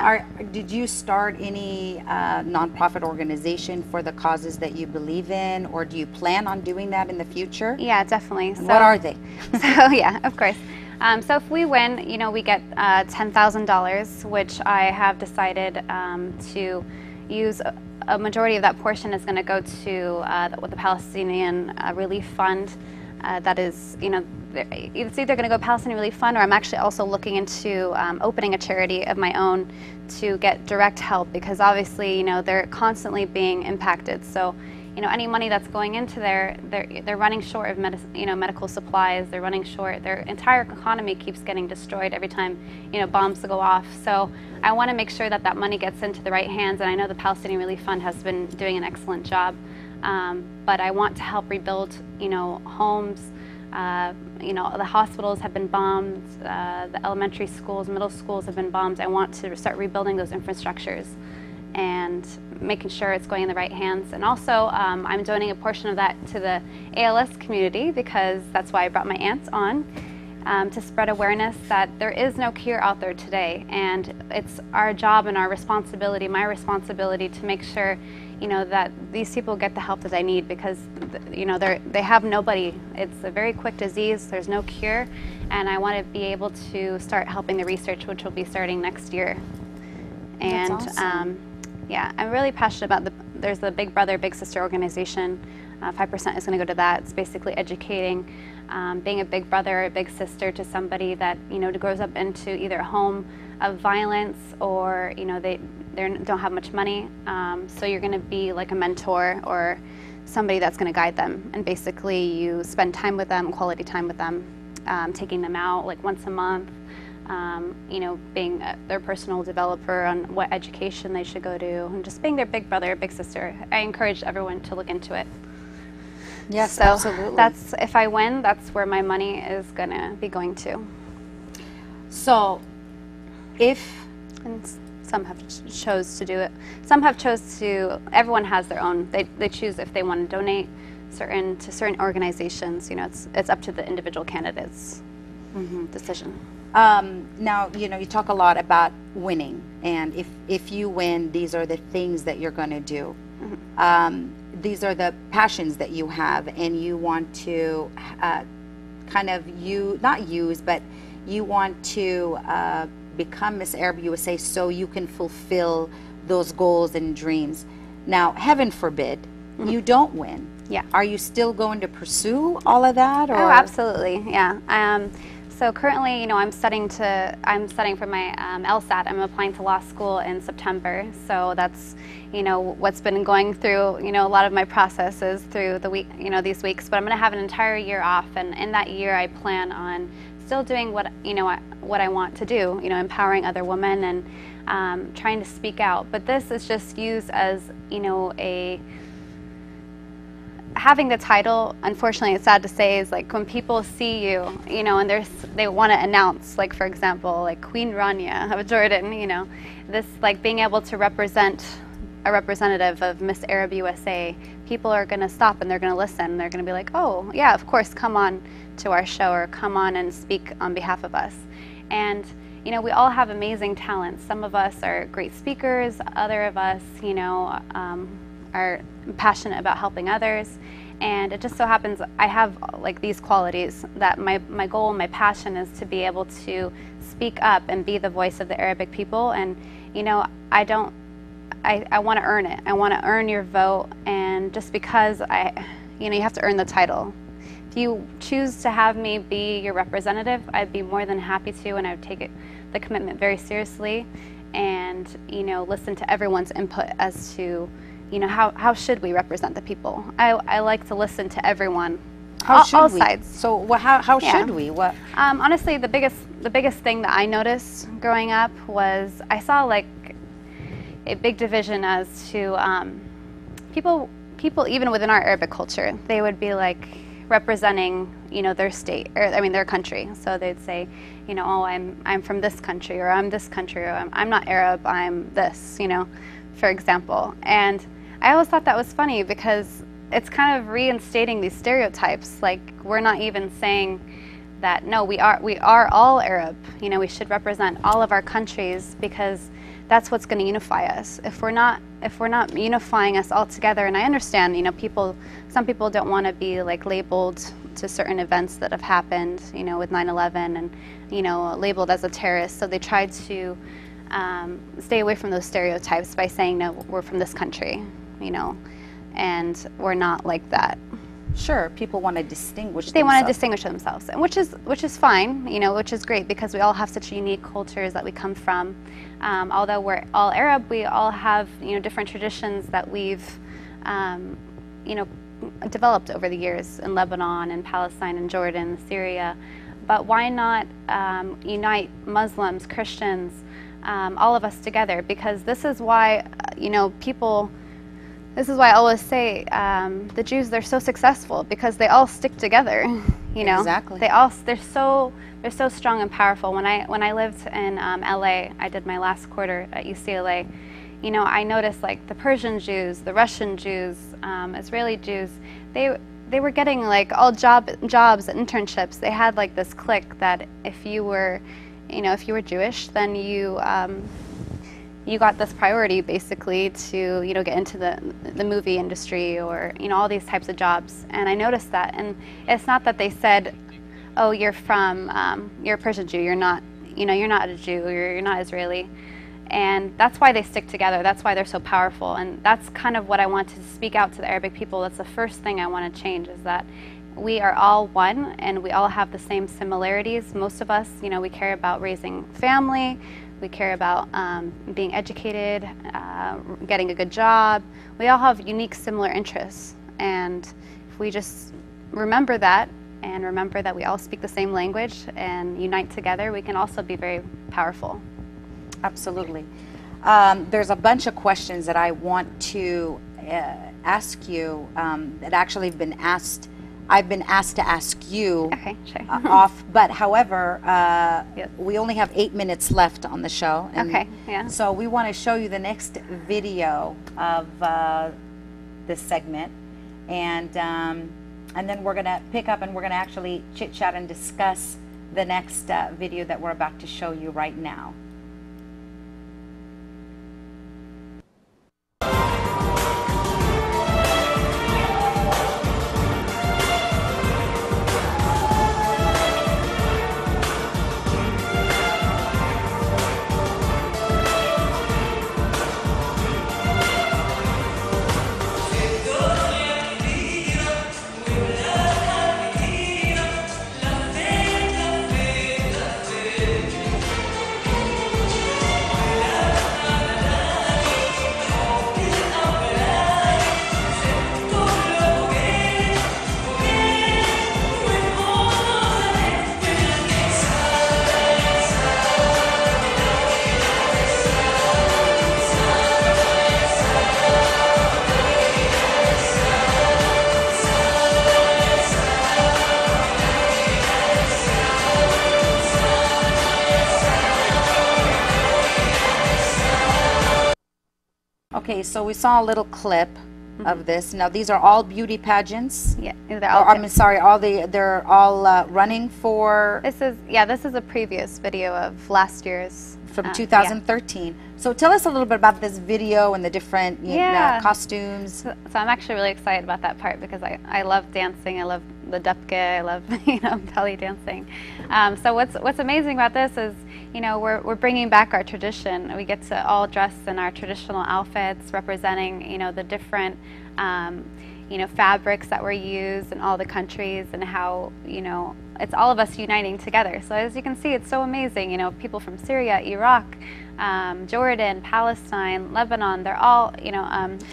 did you start any nonprofit organization for the causes that you believe in, or do you plan on doing that in the future? Yeah, definitely. So, what are they? So yeah, of course. So if we win, you know, we get $10,000, which I have decided to use. A majority of that portion is going to go to the Palestinian Relief Fund. That is, you know, it's either going to go Palestinian Relief Fund, or I'm actually also looking into opening a charity of my own to get direct help, because obviously, you know, they're constantly being impacted. So, you know, any money that's going into there, they're running short of medical supplies. They're running short. Their entire economy keeps getting destroyed every time, you know, bombs go off. So I want to make sure that that money gets into the right hands. And I know the Palestinian Relief Fund has been doing an excellent job. But I want to help rebuild, you know, homes. You know, the hospitals have been bombed. The elementary schools, middle schools have been bombed. I want to start rebuilding those infrastructures and making sure it's going in the right hands. And also, I'm donating a portion of that to the ALS community, because that's why I brought my aunts on, to spread awareness that there is no cure out there today. And it's our job and our responsibility, my responsibility, to make sure, you know, that these people get the help that they need, because, you know, they have nobody. It's a very quick disease. There's no cure. And I want to be able to start helping the research, which will be starting next year. And That's awesome. yeah, I'm really passionate about there's the Big Brother, Big Sister organization. 5% is going to go to that. It's basically educating, being a big brother or a big sister to somebody that, you know, grows up into either a home of violence, or, you know, they don't have much money. So you're going to be like a mentor or somebody that's going to guide them. And basically you spend time with them, quality time with them, taking them out like once a month. You know, being their personal developer on what education they should go to, and just being their big brother or big sister. I encourage everyone to look into it. Yes, so absolutely. That's, if I win, that's where my money is going to be going to. So, and some have chose to do it. Some have chose to, everyone has their own, they choose if they want to donate to certain organizations. You know, it's up to the individual candidate's decision. Now, you know, you talk a lot about winning, and if you win, these are the things that you're going to do. These are the passions that you have, and you want to kind of not use, but you want to become Miss Arab USA so you can fulfill those goals and dreams. Now, heaven forbid, you don't win. Yeah. Are you still going to pursue all of that? Or? Oh, absolutely. Yeah. So currently, you know, I'm studying for my LSAT. I'm applying to law school in September. So that's, you know, what's been going through, you know, a lot of my processes through the week, you know, these weeks. But I'm going to have an entire year off, and in that year, I plan on still doing what I want to do. You know, empowering other women and trying to speak out. But this is just used as, you know, having the title, unfortunately, it's sad to say, is like when people see you, you know, and they want to announce, like for example, like Queen Rania of Jordan, you know, this like being able to represent a representative of Miss Arab USA, people are going to stop and they're going to listen. They're going to be like, oh yeah, of course, come on to our show or come on and speak on behalf of us. And you know, we all have amazing talents. Some of us are great speakers. Other of us, you know, are passionate about helping others. And it just so happens I have like these qualities that my goal, my passion is to be able to speak up and be the voice of the Arabic people. And, you know, I want to earn it. I want to earn your vote. And just because you know, you have to earn the title. If you choose to have me be your representative, I'd be more than happy to, and I would take the commitment very seriously, and you know, listen to everyone's input as to, you know, how should we represent the people. I like to listen to everyone, all sides. So how should we? What? Honestly, the biggest thing that I noticed growing up was I saw like a big division as to people even within our Arabic culture. They would be like representing, you know, their state, or I mean their country. So they'd say, you know, oh, I'm from this country, or I'm this country, or I'm not Arab, I'm this, you know, for example. And I always thought that was funny because it's kind of reinstating these stereotypes. Like we're not even saying that no, we are all Arab. You know, we should represent all of our countries because that's what's going to unify us. If we're not unifying us all together, and I understand, you know, some people don't want to be like labeled to certain events that have happened, you know, with 9/11, and you know, labeled as a terrorist. So they try to stay away from those stereotypes by saying, no, we're from this country, you know, and we're not like that. Sure, people want to distinguish themselves. They want to distinguish themselves, and which is fine, you know, which is great because we all have such unique cultures that we come from. Although we're all Arab, we all have, you know, different traditions that we've, you know, developed over the years in Lebanon and Palestine and Jordan, Syria. But why not unite Muslims, Christians, all of us together? Because this is why, you know, this is why I always say the Jews, they're so successful because they all stick together, you know. Exactly. They're so strong and powerful. When I lived in LA, I did my last quarter at UCLA. You know, I noticed like the Persian Jews, the Russian Jews, Israeli Jews, they were getting like all jobs and internships. They had like this clique that if you were Jewish, then you got this priority basically to, you know, get into the movie industry or, you know, all these types of jobs. And I noticed that, and it's not that they said, oh, you're a Persian Jew, you're not a Jew, you're not Israeli. And that's why they stick together. That's why they're so powerful. And that's kind of what I want to speak out to the Arabic people. That's the first thing I want to change, is that we are all one and we all have the same similarities. Most of us, you know, we care about raising family. We care about being educated, getting a good job. We all have unique, similar interests. And if we just remember that, and remember that we all speak the same language and unite together, we can also be very powerful. Absolutely. There's a bunch of questions that I want to ask you that actually have been asked. I've been asked to ask you off, but however, we only have 8 minutes left on the show. And so we want to show you the next video of this segment, and then we're going to pick up and we're going to actually chit chat and discuss the next video that we're about to show you right now. Okay, so we saw a little clip of this. Now these are all beauty pageants. Yeah, they're all. I'm sorry, they're all running for. This is a previous video of last year's from 2013. Yeah. So tell us a little bit about this video and the different costumes. So I'm actually really excited about that part because I love dancing. I love the dupke. I love belly dancing. So what's amazing about this is we're bringing back our tradition. We get to all dress in our traditional outfits, representing the different fabrics that were used in all the countries, and how it's all of us uniting together. So as you can see, it's so amazing. People from Syria, Iraq, Jordan, Palestine, Lebanon, they're all,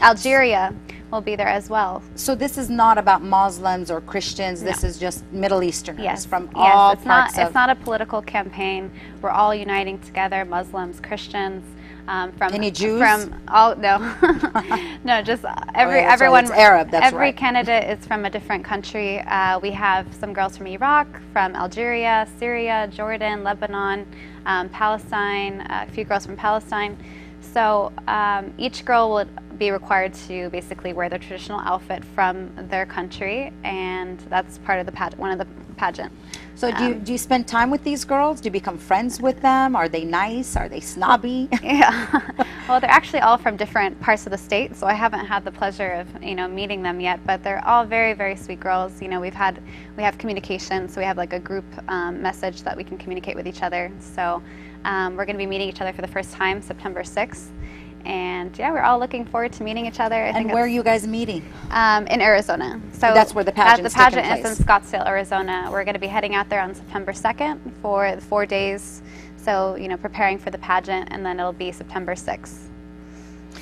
Algeria will be there as well. So this is not about Muslims or Christians, this is just Middle Easterners from all parts of... It's not a political campaign. We're all uniting together, Muslims, Christians, from any Jews? No, just everyone. It's Arab. That's every candidate is from a different country. We have some girls from Iraq, from Algeria, Syria, Jordan, Lebanon, Palestine. A few girls from Palestine. So each girl would be required to basically wear their traditional outfit from their country, and that's part of the one of the pageant. So do you spend time with these girls? Do you become friends with them? Are they nice? Are they snobby? Yeah. Well, they're actually all from different parts of the state, so I haven't had the pleasure of meeting them yet. But they're all very, very sweet girls. We have communication, so we have like a group message that we can communicate with each other. So we're going to be meeting each other for the first time September 6th. And yeah, we're all looking forward to meeting each other. And where are you guys meeting? In Arizona. So that's where the pageant is taking place. The pageant is in Scottsdale, Arizona. We're going to be heading out there on September 2nd for the 4 days. So preparing for the pageant, and then it'll be September 6th.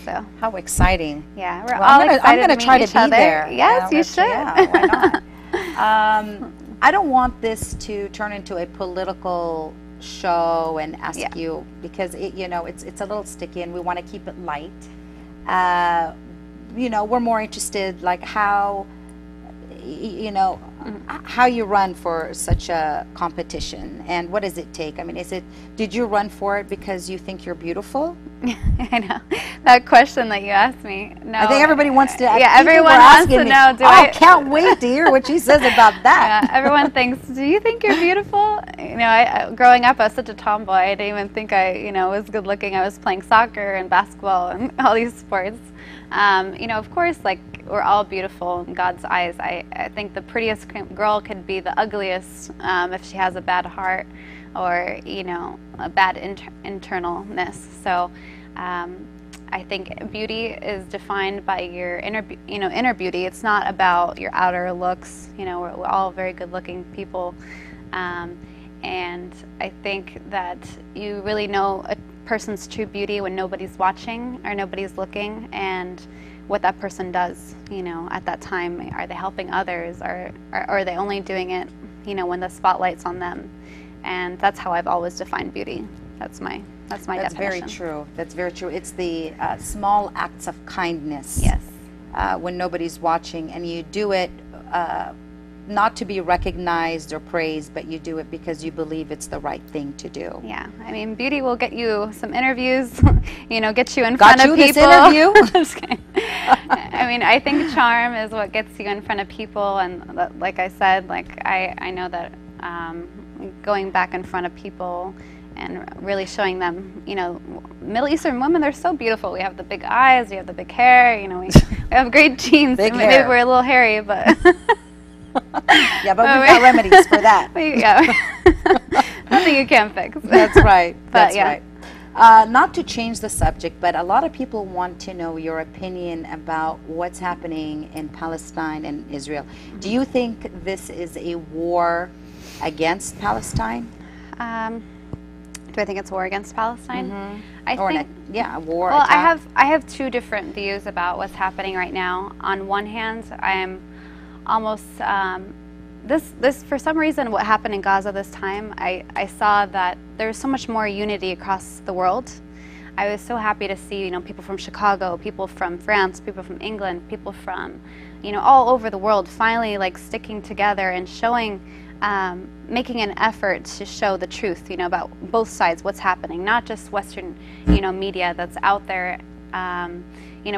So how exciting! Yeah, we're all excited. I'm going to try to be there. Yes, you should. Yeah, why not? I don't want this to turn into a political show and ask you, because it's a little sticky and we want to keep it light. We're more interested like how how you run for such a competition, and what does it take? I mean, did you run for it because you think you're beautiful? I know that question that you asked me. No, I think everybody wants to. Yeah, everyone wants to know. Can't wait to hear what she says about that. Yeah, everyone thinks, do you think you're beautiful? Growing up, I was such a tomboy. I didn't even think I was good looking. I was playing soccer and basketball and all these sports. Of course, like, we're all beautiful in God's eyes. I think the prettiest girl could be the ugliest if she has a bad heart or a bad internalness. So I think beauty is defined by your inner beauty. It's not about your outer looks. We're all very good-looking people, and I think that you really know a person's true beauty when nobody's watching or nobody's looking, and what that person does, at that time. Are they helping others, or are they only doing it, when the spotlight's on them? And that's how I've always defined beauty. That's my definition. That's very true. That's very true. It's the small acts of kindness. Yes. When nobody's watching, and you do it not to be recognized or praised, but you do it because you believe it's the right thing to do. Yeah, I mean, beauty will get you some interviews, get you in front of people. This interview? Just kidding. I mean, I think charm is what gets you in front of people, and like I said, like I know that going back in front of people and really showing them, Middle Eastern women, they're so beautiful. We have the big eyes, we have the big hair, we have great genes. Big Maybe hair. we're a little hairy, but yeah, but we've got remedies for that. Nothing you can't fix. That's right. That's yeah. right. Not to change the subject, but a lot of people want to know your opinion about what's happening in Palestine and Israel. Do you think this is a war against Palestine? Do I think it's a war against Palestine? I think, a war. Well, attack. I have two different views about what's happening right now. On one hand, I am almost this for some reason, what happened in Gaza this time, I saw that there's so much more unity across the world. I was so happy to see people from Chicago, people from France, people from England, people from all over the world finally like sticking together and showing, making an effort to show the truth about both sides, what's happening, not just Western media that's out there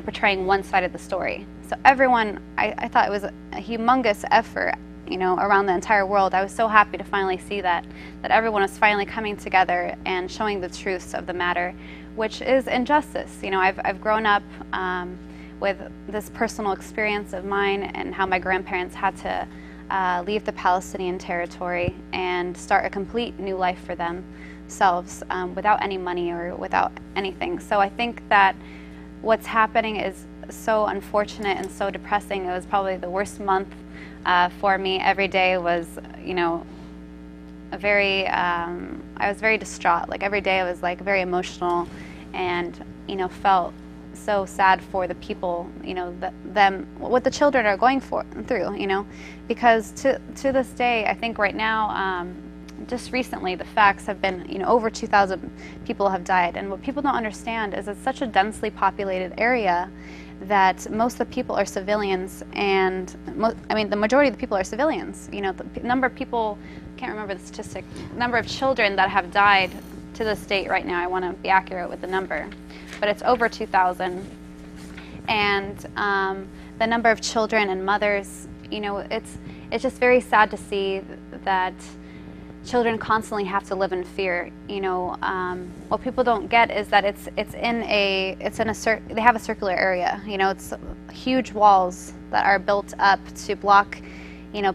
portraying one side of the story. So everyone, I thought it was a humongous effort, around the entire world. I was so happy to finally see that everyone was finally coming together and showing the truths of the matter, which is injustice. I've grown up with this personal experience of mine and how my grandparents had to leave the Palestinian territory and start a complete new life for themselves without any money or without anything. So I think that what's happening is so unfortunate and so depressing. It was probably the worst month for me. Every day was, I was very distraught. Like every day I was like very emotional and, felt so sad for the people, what the children are going through, because to this day, I think right now, just recently, the facts have been, over 2,000 people have died. And what people don't understand is it's such a densely populated area that most of the people are civilians, and the majority of the people are civilians. The number of people, I can't remember the statistic, number of children that have died to this date right now, I want to be accurate with the number, but it's over 2,000. And the number of children and mothers, it's just very sad to see that children constantly have to live in fear. What people don't get is that they have a circular area. It's huge walls that are built up to block,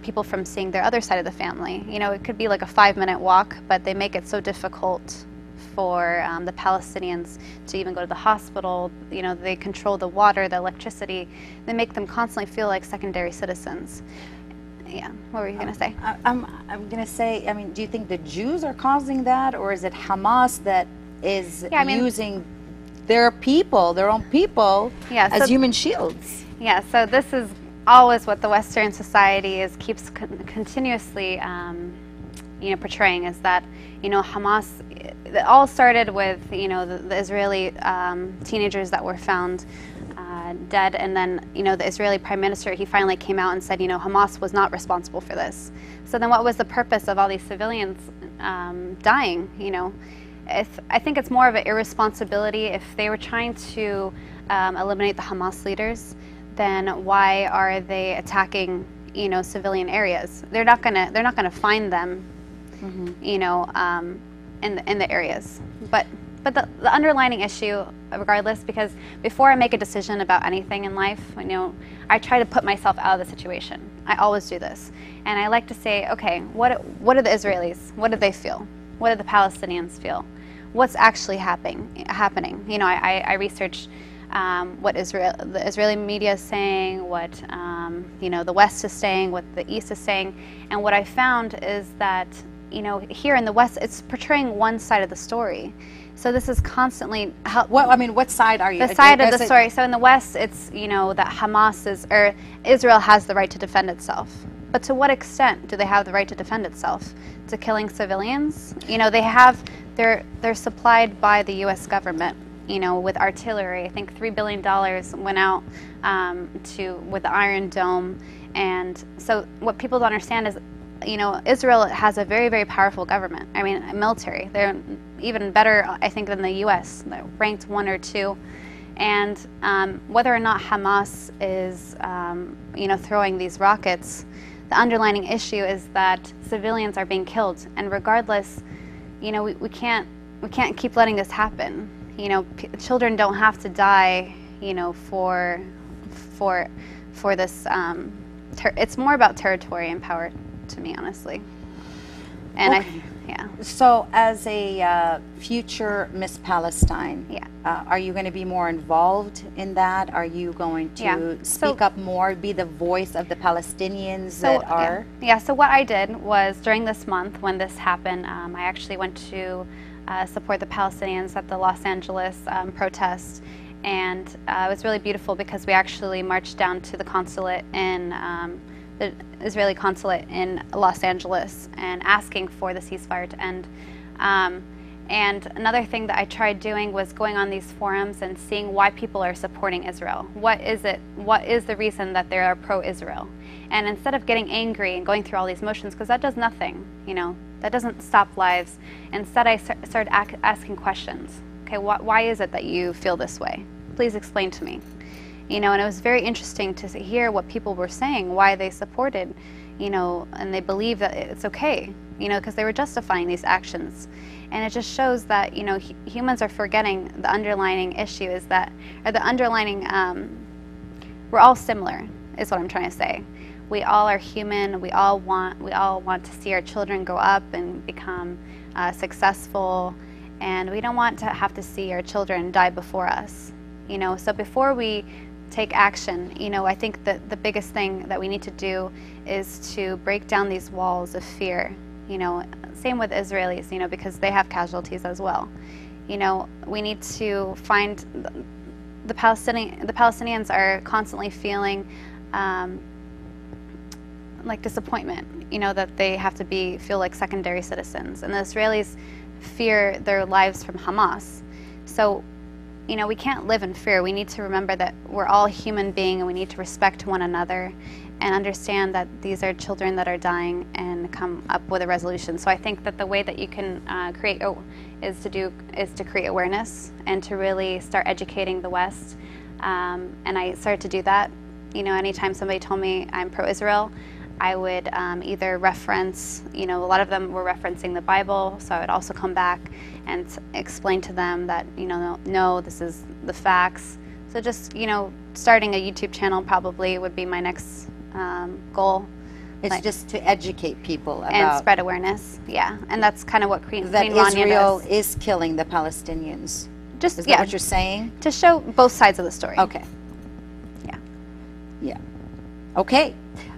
people from seeing their other side of the family. It could be like a 5-minute walk, but they make it so difficult for the Palestinians to even go to the hospital. They control the water, the electricity. They make them constantly feel like secondary citizens. Yeah, what were you going to say? I'm going to say, do you think the Jews are causing that, or is it Hamas that is using their people, their own people, as human shields? Yeah, so this is always what the Western society keeps continuously portraying, is that, Hamas, it all started with, the Israeli teenagers that were found dead, and then the Israeli Prime Minister, he finally came out and said Hamas was not responsible for this. So then what was the purpose of all these civilians dying? I think it's more of an irresponsibility. If they were trying to eliminate the Hamas leaders, then why are they attacking civilian areas? They're not gonna find them in the areas. But the underlining issue, regardless, because before I make a decision about anything in life, I try to put myself out of the situation. I always do this. And I like to say, okay, what are the Israelis? What do they feel? What do the Palestinians feel? What's actually happening? I research what the Israeli media is saying, what the West is saying, what the East is saying. And what I found is that here in the West, it's portraying one side of the story. So this is constantly. What side are you? The side of the story. So in the West, it's that Israel has the right to defend itself. But to what extent do they have the right to defend itself? To killing civilians? They're supplied by the U.S. government. With artillery. I think $3 billion went out with the Iron Dome, and so what people don't understand is. Israel has a very, very powerful government. Military. They're even better, I think, than the U.S. They're ranked 1 or 2. And whether or not Hamas is, throwing these rockets, the underlying issue is that civilians are being killed. And regardless, we can't keep letting this happen. Children don't have to die, for this. It's more about territory and power. To me, honestly. And okay. So as a future Miss Palestine, are you going to be more involved in that? Are you going to speak up more, be the voice of the Palestinians So what I did was, during this month when this happened, I actually went to support the Palestinians at the Los Angeles protest. And it was really beautiful because we actually marched down to the consulate in the Israeli consulate in Los Angeles and asking for the ceasefire to end. And another thing that I tried doing was going on these forums and seeing why people are supporting Israel. What is the reason that they are pro-Israel? And instead of getting angry and going through all these motions, because that does nothing, that doesn't stop lives, instead I started asking questions. Okay, why is it that you feel this way? Please explain to me. you know, and it was very interesting to hear what people were saying, why they supported, you know, and they believe that it's okay, you know, because they were justifying these actions. And it just shows that, you know, humans are forgetting the underlying issue is that, or the underlying, we're all similar, is what I'm trying to say. We all are human. We all want to see our children grow up and become successful, and we don't want to have to see our children die before us. You know, so before we take action, you know, I think that the biggest thing that we need to do is to break down these walls of fear. You know, same with Israelis, you know, because they have casualties as well. You know, we need to find the Palestinians are constantly feeling like disappointment, you know, that they have to feel like secondary citizens, and the Israelis fear their lives from Hamas. So, you know, we can't live in fear. We need to remember that we're all human beings, and we need to respect one another and understand that these are children that are dying, and come up with a resolution. So I think that the way that you can is to create awareness and to really start educating the West. And I started to do that. You know, anytime somebody told me I'm pro-Israel, I would either reference, you know, a lot of them were referencing the Bible, so I would also come back and explain to them that, you know, no, this is the facts. So just, you know, starting a YouTube channel probably would be my next goal. It's just to educate people about and spread awareness, yeah. And that's kind of what Queen that Rania Israel does. is killing the Palestinians. Just Is that what you're saying? To show both sides of the story. Okay. Yeah. Yeah. Okay.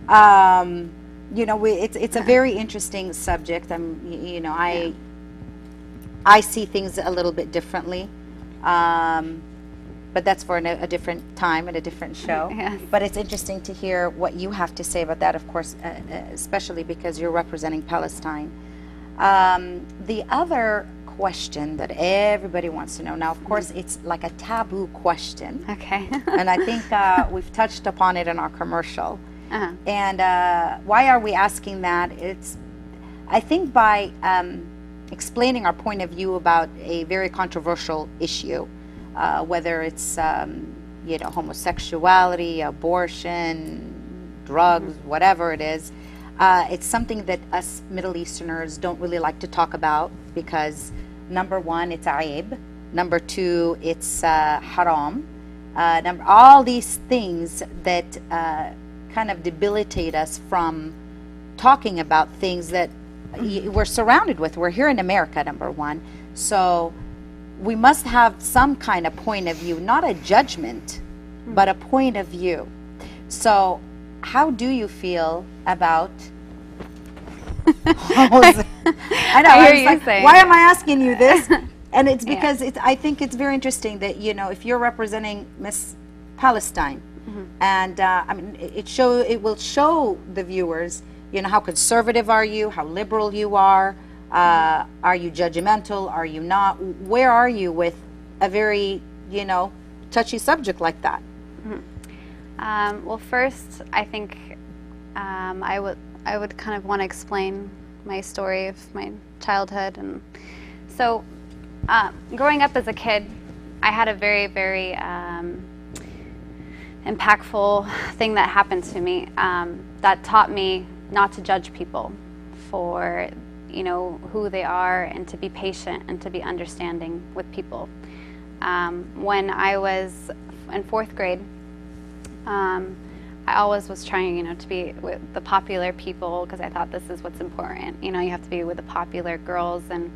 You know, it's a very interesting subject. You know, I see things a little bit differently, but that's for a different time and a different show. Yes. But it's interesting to hear what you have to say about that, of course, especially because you're representing Palestine. The other question that everybody wants to know, now, of course, it's like a taboo question. Okay. And I think we've touched upon it in our commercial. Uh-huh. And why are we asking that? I think by explaining our point of view about a very controversial issue, whether it's you know, homosexuality, abortion, drugs, whatever it is, it's something that us Middle Easterners don't really like to talk about because, number one, it's aib. Number two, it's haram. All these things that kind of debilitate us from talking about things that we're surrounded with. We're here in America, number one. So we must have some kind of point of view, not a judgment, but a point of view. So how do you feel about I know, I hear was you like, saying. why am I asking you this? And it's because I think it's very interesting that, you know, if you're representing Miss Palestine, and I mean, it will show the viewers, you know, how conservative are you, how liberal you are you judgmental, are you not? Where are you with a very, you know, touchy subject like that? Well, first, I think I would kind of want to explain my story of my childhood. And so growing up as a kid, I had a very, very impactful thing that happened to me that taught me not to judge people for, you know, who they are, and to be patient and to be understanding with people. When I was in 4th grade, I always was trying, you know, to be with the popular people because I thought this is what's important. You know, you have to be with the popular girls, and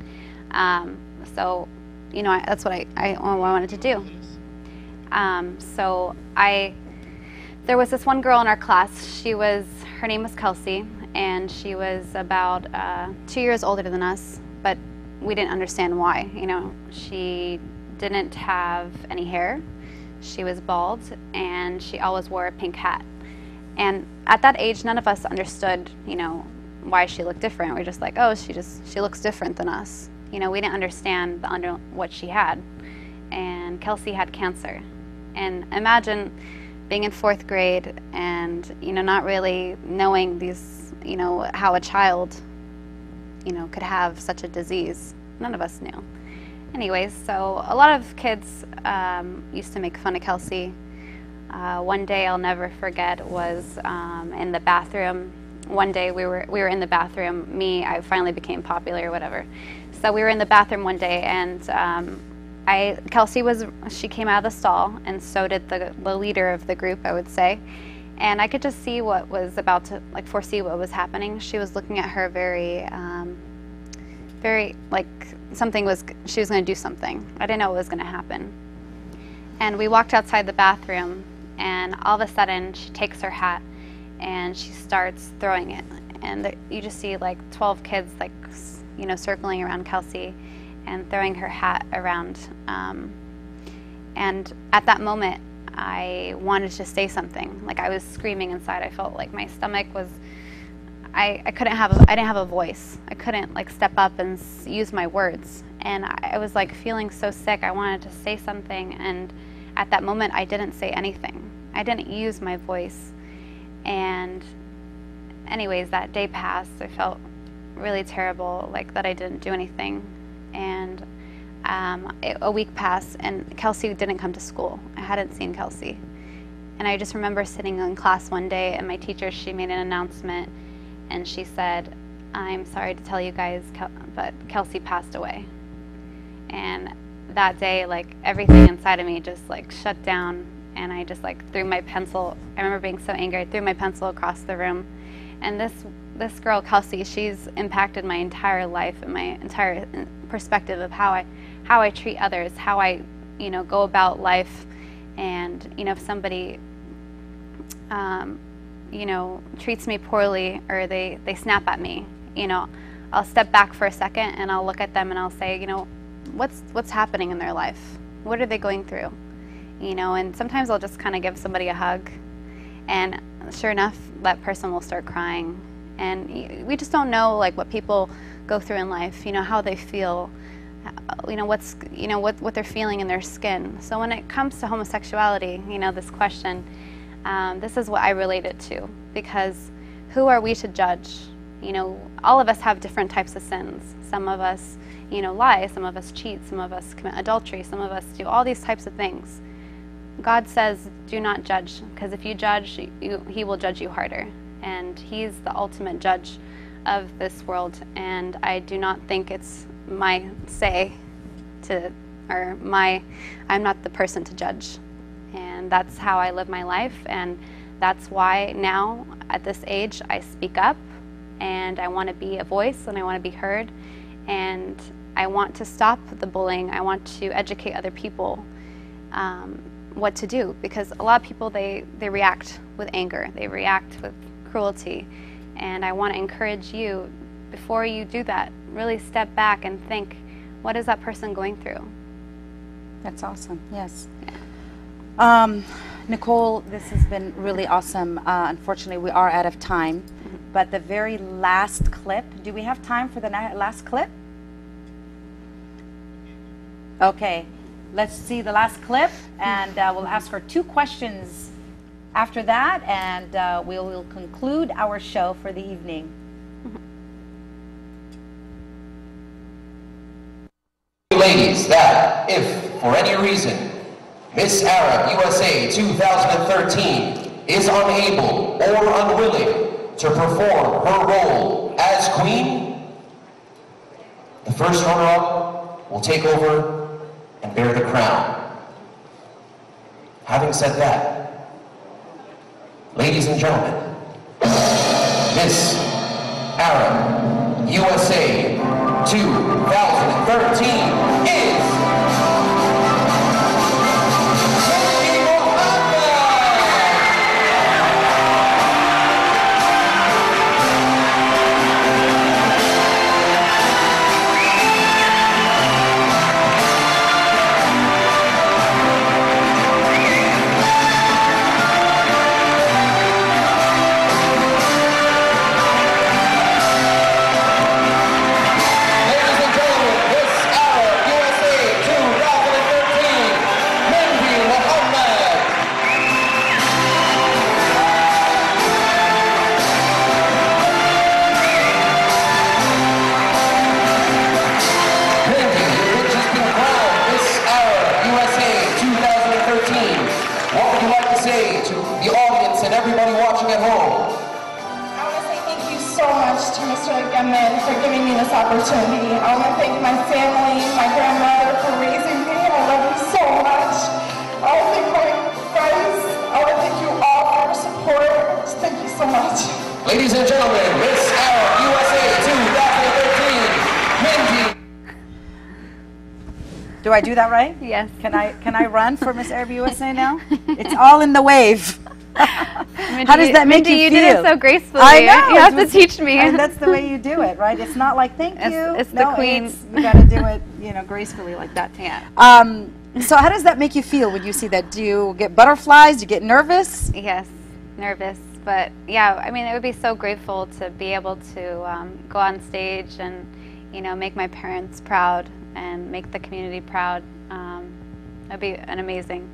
so, you know, that's what I wanted to do. So there was this one girl in our class. Her name was Kelsey, and she was about 2 years older than us, but we didn't understand why. You know, she didn't have any hair, she was bald, and she always wore a pink hat. And at that age, none of us understood, you know, why she looked different. We're just like, oh, she looks different than us. You know, we didn't understand what she had. And Kelsey had cancer. And imagine being in 4th grade and, you know, not really knowing these, you know, how a child, you know, could have such a disease. None of us knew. Anyways, so a lot of kids used to make fun of Kelsey One day I'll never forget was in the bathroom. One day we were in the bathroom. I finally became popular or whatever. So we were in the bathroom one day, and Kelsey she came out of the stall, and so did the leader of the group, I would say. And I could just see what was about to, like, foresee what was happening. She was looking at her very, like she was going to do something. I didn't know what was going to happen. And we walked outside the bathroom, and all of a sudden she takes her hat and she starts throwing it. And you just see like 12 kids, like, you know, circling around Kelsey and throwing her hat around. And at that moment, I wanted to say something. Like, I was screaming inside. I felt like my stomach was, I didn't have a voice. I couldn't, like, step up and use my words. And I was like feeling so sick. I wanted to say something, and at that moment I didn't say anything. I didn't use my voice. And anyways, that day passed. I felt really terrible, like that I didn't do anything. And a week passed, and Kelsey didn't come to school. I hadn't seen Kelsey. And I just remember sitting in class one day, and my teacher, she made an announcement, and she said, "I'm sorry to tell you guys, but Kelsey passed away." And that day, like, everything inside of me just, like, shut down, and I just, like, threw my pencil. I remember being so angry. I threw my pencil across the room. And this girl, Kelsey, she's impacted my entire life and my entire perspective of how I treat others, how I, you know, go about life. And, you know, if somebody, you know, treats me poorly, or they snap at me, you know, I'll step back for a second and I'll look at them and I'll say, you know, what's happening in their life? What are they going through? You know, and sometimes I'll just kind of give somebody a hug, and sure enough, that person will start crying. And we just don't know, like, what people go through in life, you know, how they feel, you know, what they're feeling in their skin. So when it comes to homosexuality, you know, this question, this is what I relate it to, because who are we to judge? You know, all of us have different types of sins. Some of us, you know, lie, some of us cheat, some of us commit adultery, some of us do all these types of things. God says, do not judge, because if you judge, he will judge you harder. And he's the ultimate judge of this world. And I do not think it's my say to, or I'm not the person to judge. And that's how I live my life. And that's why now, at this age, I speak up, and I want to be a voice, and I want to be heard. And I want to stop the bullying. I want to educate other people what to do, because a lot of people, they react with anger, they react with cruelty, and I want to encourage you, before you do that, really step back and think, what is that person going through? That's awesome. Yes. Nicole, this has been really awesome. Unfortunately, we are out of time, but the very last clip, do we have time for the last clip? Okay. Let's see the last clip, and we'll ask her 2 questions after that, and we will conclude our show for the evening. Ladies, that if for any reason Miss Arab USA 2013 is unable or unwilling to perform her role as queen, the first runner-up will take over and bear the crown. Having said that, ladies and gentlemen, Miss Arab USA 2013 is USA to the audience and everybody watching at home. I want to say thank you so much to Mr. Gamen for giving me this opportunity. I want to thank my family, my grandmother for raising me. I love you so much. I want to thank my friends. I want to thank you all for your support. Thank you so much. Ladies and gentlemen, Miss Arab USA 2013, Mindy. Do I do that right? Yes. Can I run for Miss Arab USA now? It's all in the wave. How does that make Mindy, you you feel? did it so gracefully. I know. You have to teach me. And that's the way you do it, right? It's not like thank you. It's the queen. You got to do it, gracefully like that. Yeah. So how does that make you feel when you see that? Do you get butterflies? Do you get nervous? Yes, nervous. But yeah, I mean, it would be so grateful to be able to go on stage and, make my parents proud and make the community proud. That'd be an amazing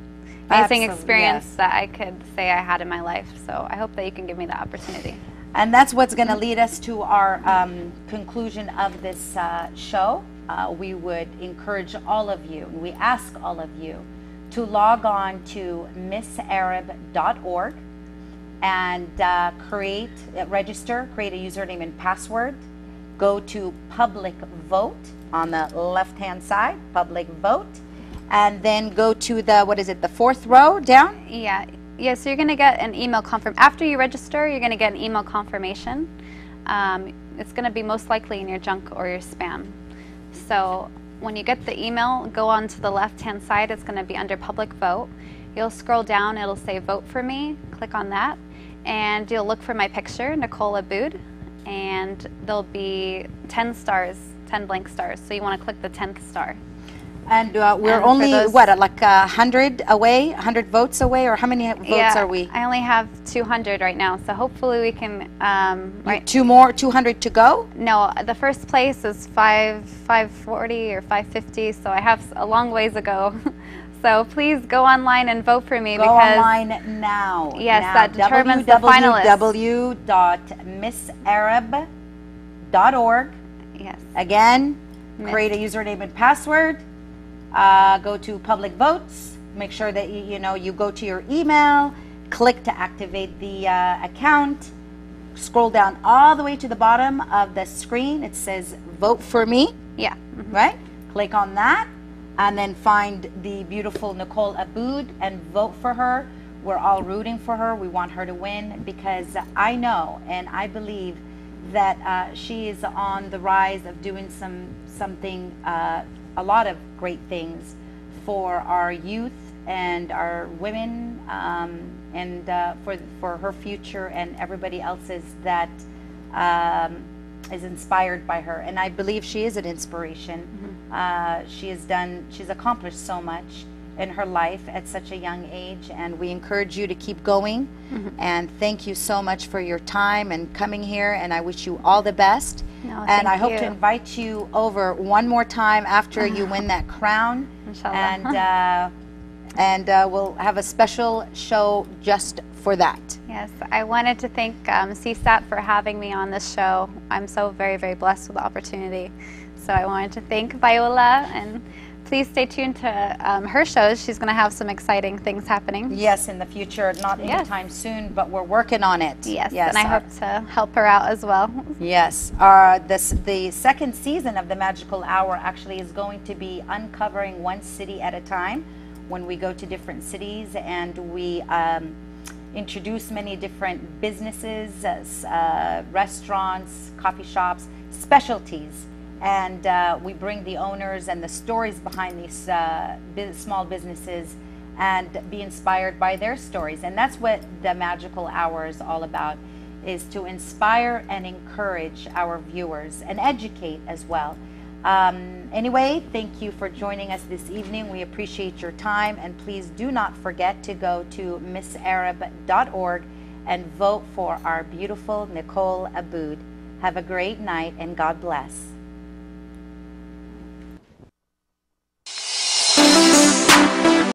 experience that I could say I had in my life. So I hope that you can give me the opportunity. And that's what's going to lead us to our conclusion of this show. We would encourage all of you, and we ask all of you to log on to missarab.org and register, create a username and password. Go to public vote on the left-hand side, public vote, and then go to the fourth row down? Yeah, so you're going to get an email confirmation. After you register, you're going to get an email confirmation. It's going to be most likely in your junk or your spam. So when you get the email, go on to the left-hand side. It's going to be under public vote. You'll scroll down. It'll say vote for me. Click on that. And you'll look for my picture, Nicole Aboud. And there'll be 10 stars, 10 blank stars. So you want to click the 10th star. And we're only, like 100 away, 100 votes away, or how many votes are we? I only have 200 right now, so hopefully we can... 200 to go? No, the first place is 540 or 550, so I have a long ways to go. So please go online and vote for me. Go online now. Yes, that determines the finalists. www.missarab.org. Yes. Again, create a username and password. Go to public votes. Make sure that you go to your email. Click to activate the account. Scroll down all the way to the bottom of the screen. It says vote for me. Yeah. Right? Click on that. And then find the beautiful Nicole Aboud and vote for her. We're all rooting for her. We want her to win because I know and I believe that she is on the rise of doing a lot of great things for our youth and our women and for her future and everybody else's that is inspired by her. And I believe she is an inspiration. She's accomplished so much in her life at such a young age, and we encourage you to keep going. And thank you so much for your time and coming here, and I wish you all the best. And I hope to invite you over one more time after you win that crown. Inshallah. And we'll have a special show just for that. Yes, I wanted to thank CSAT for having me on this show. I'm so very, very blessed with the opportunity. So I wanted to thank Viola, and please stay tuned to her shows. She's going to have some exciting things happening. Yes, in the future, not anytime soon, but we're working on it. Yes, and I hope to help her out as well. Yes, the second season of the Magical Hour actually is going to be uncovering one city at a time when we go to different cities and we introduce many different businesses, restaurants, coffee shops, specialties. And we bring the owners and the stories behind these small businesses and be inspired by their stories. And that's what the Magical Hour is all about, is to inspire and encourage our viewers and educate as well. Anyway, thank you for joining us this evening. We appreciate your time. And please do not forget to go to missarab.org and vote for our beautiful Nicole Aboud. Have a great night and God bless.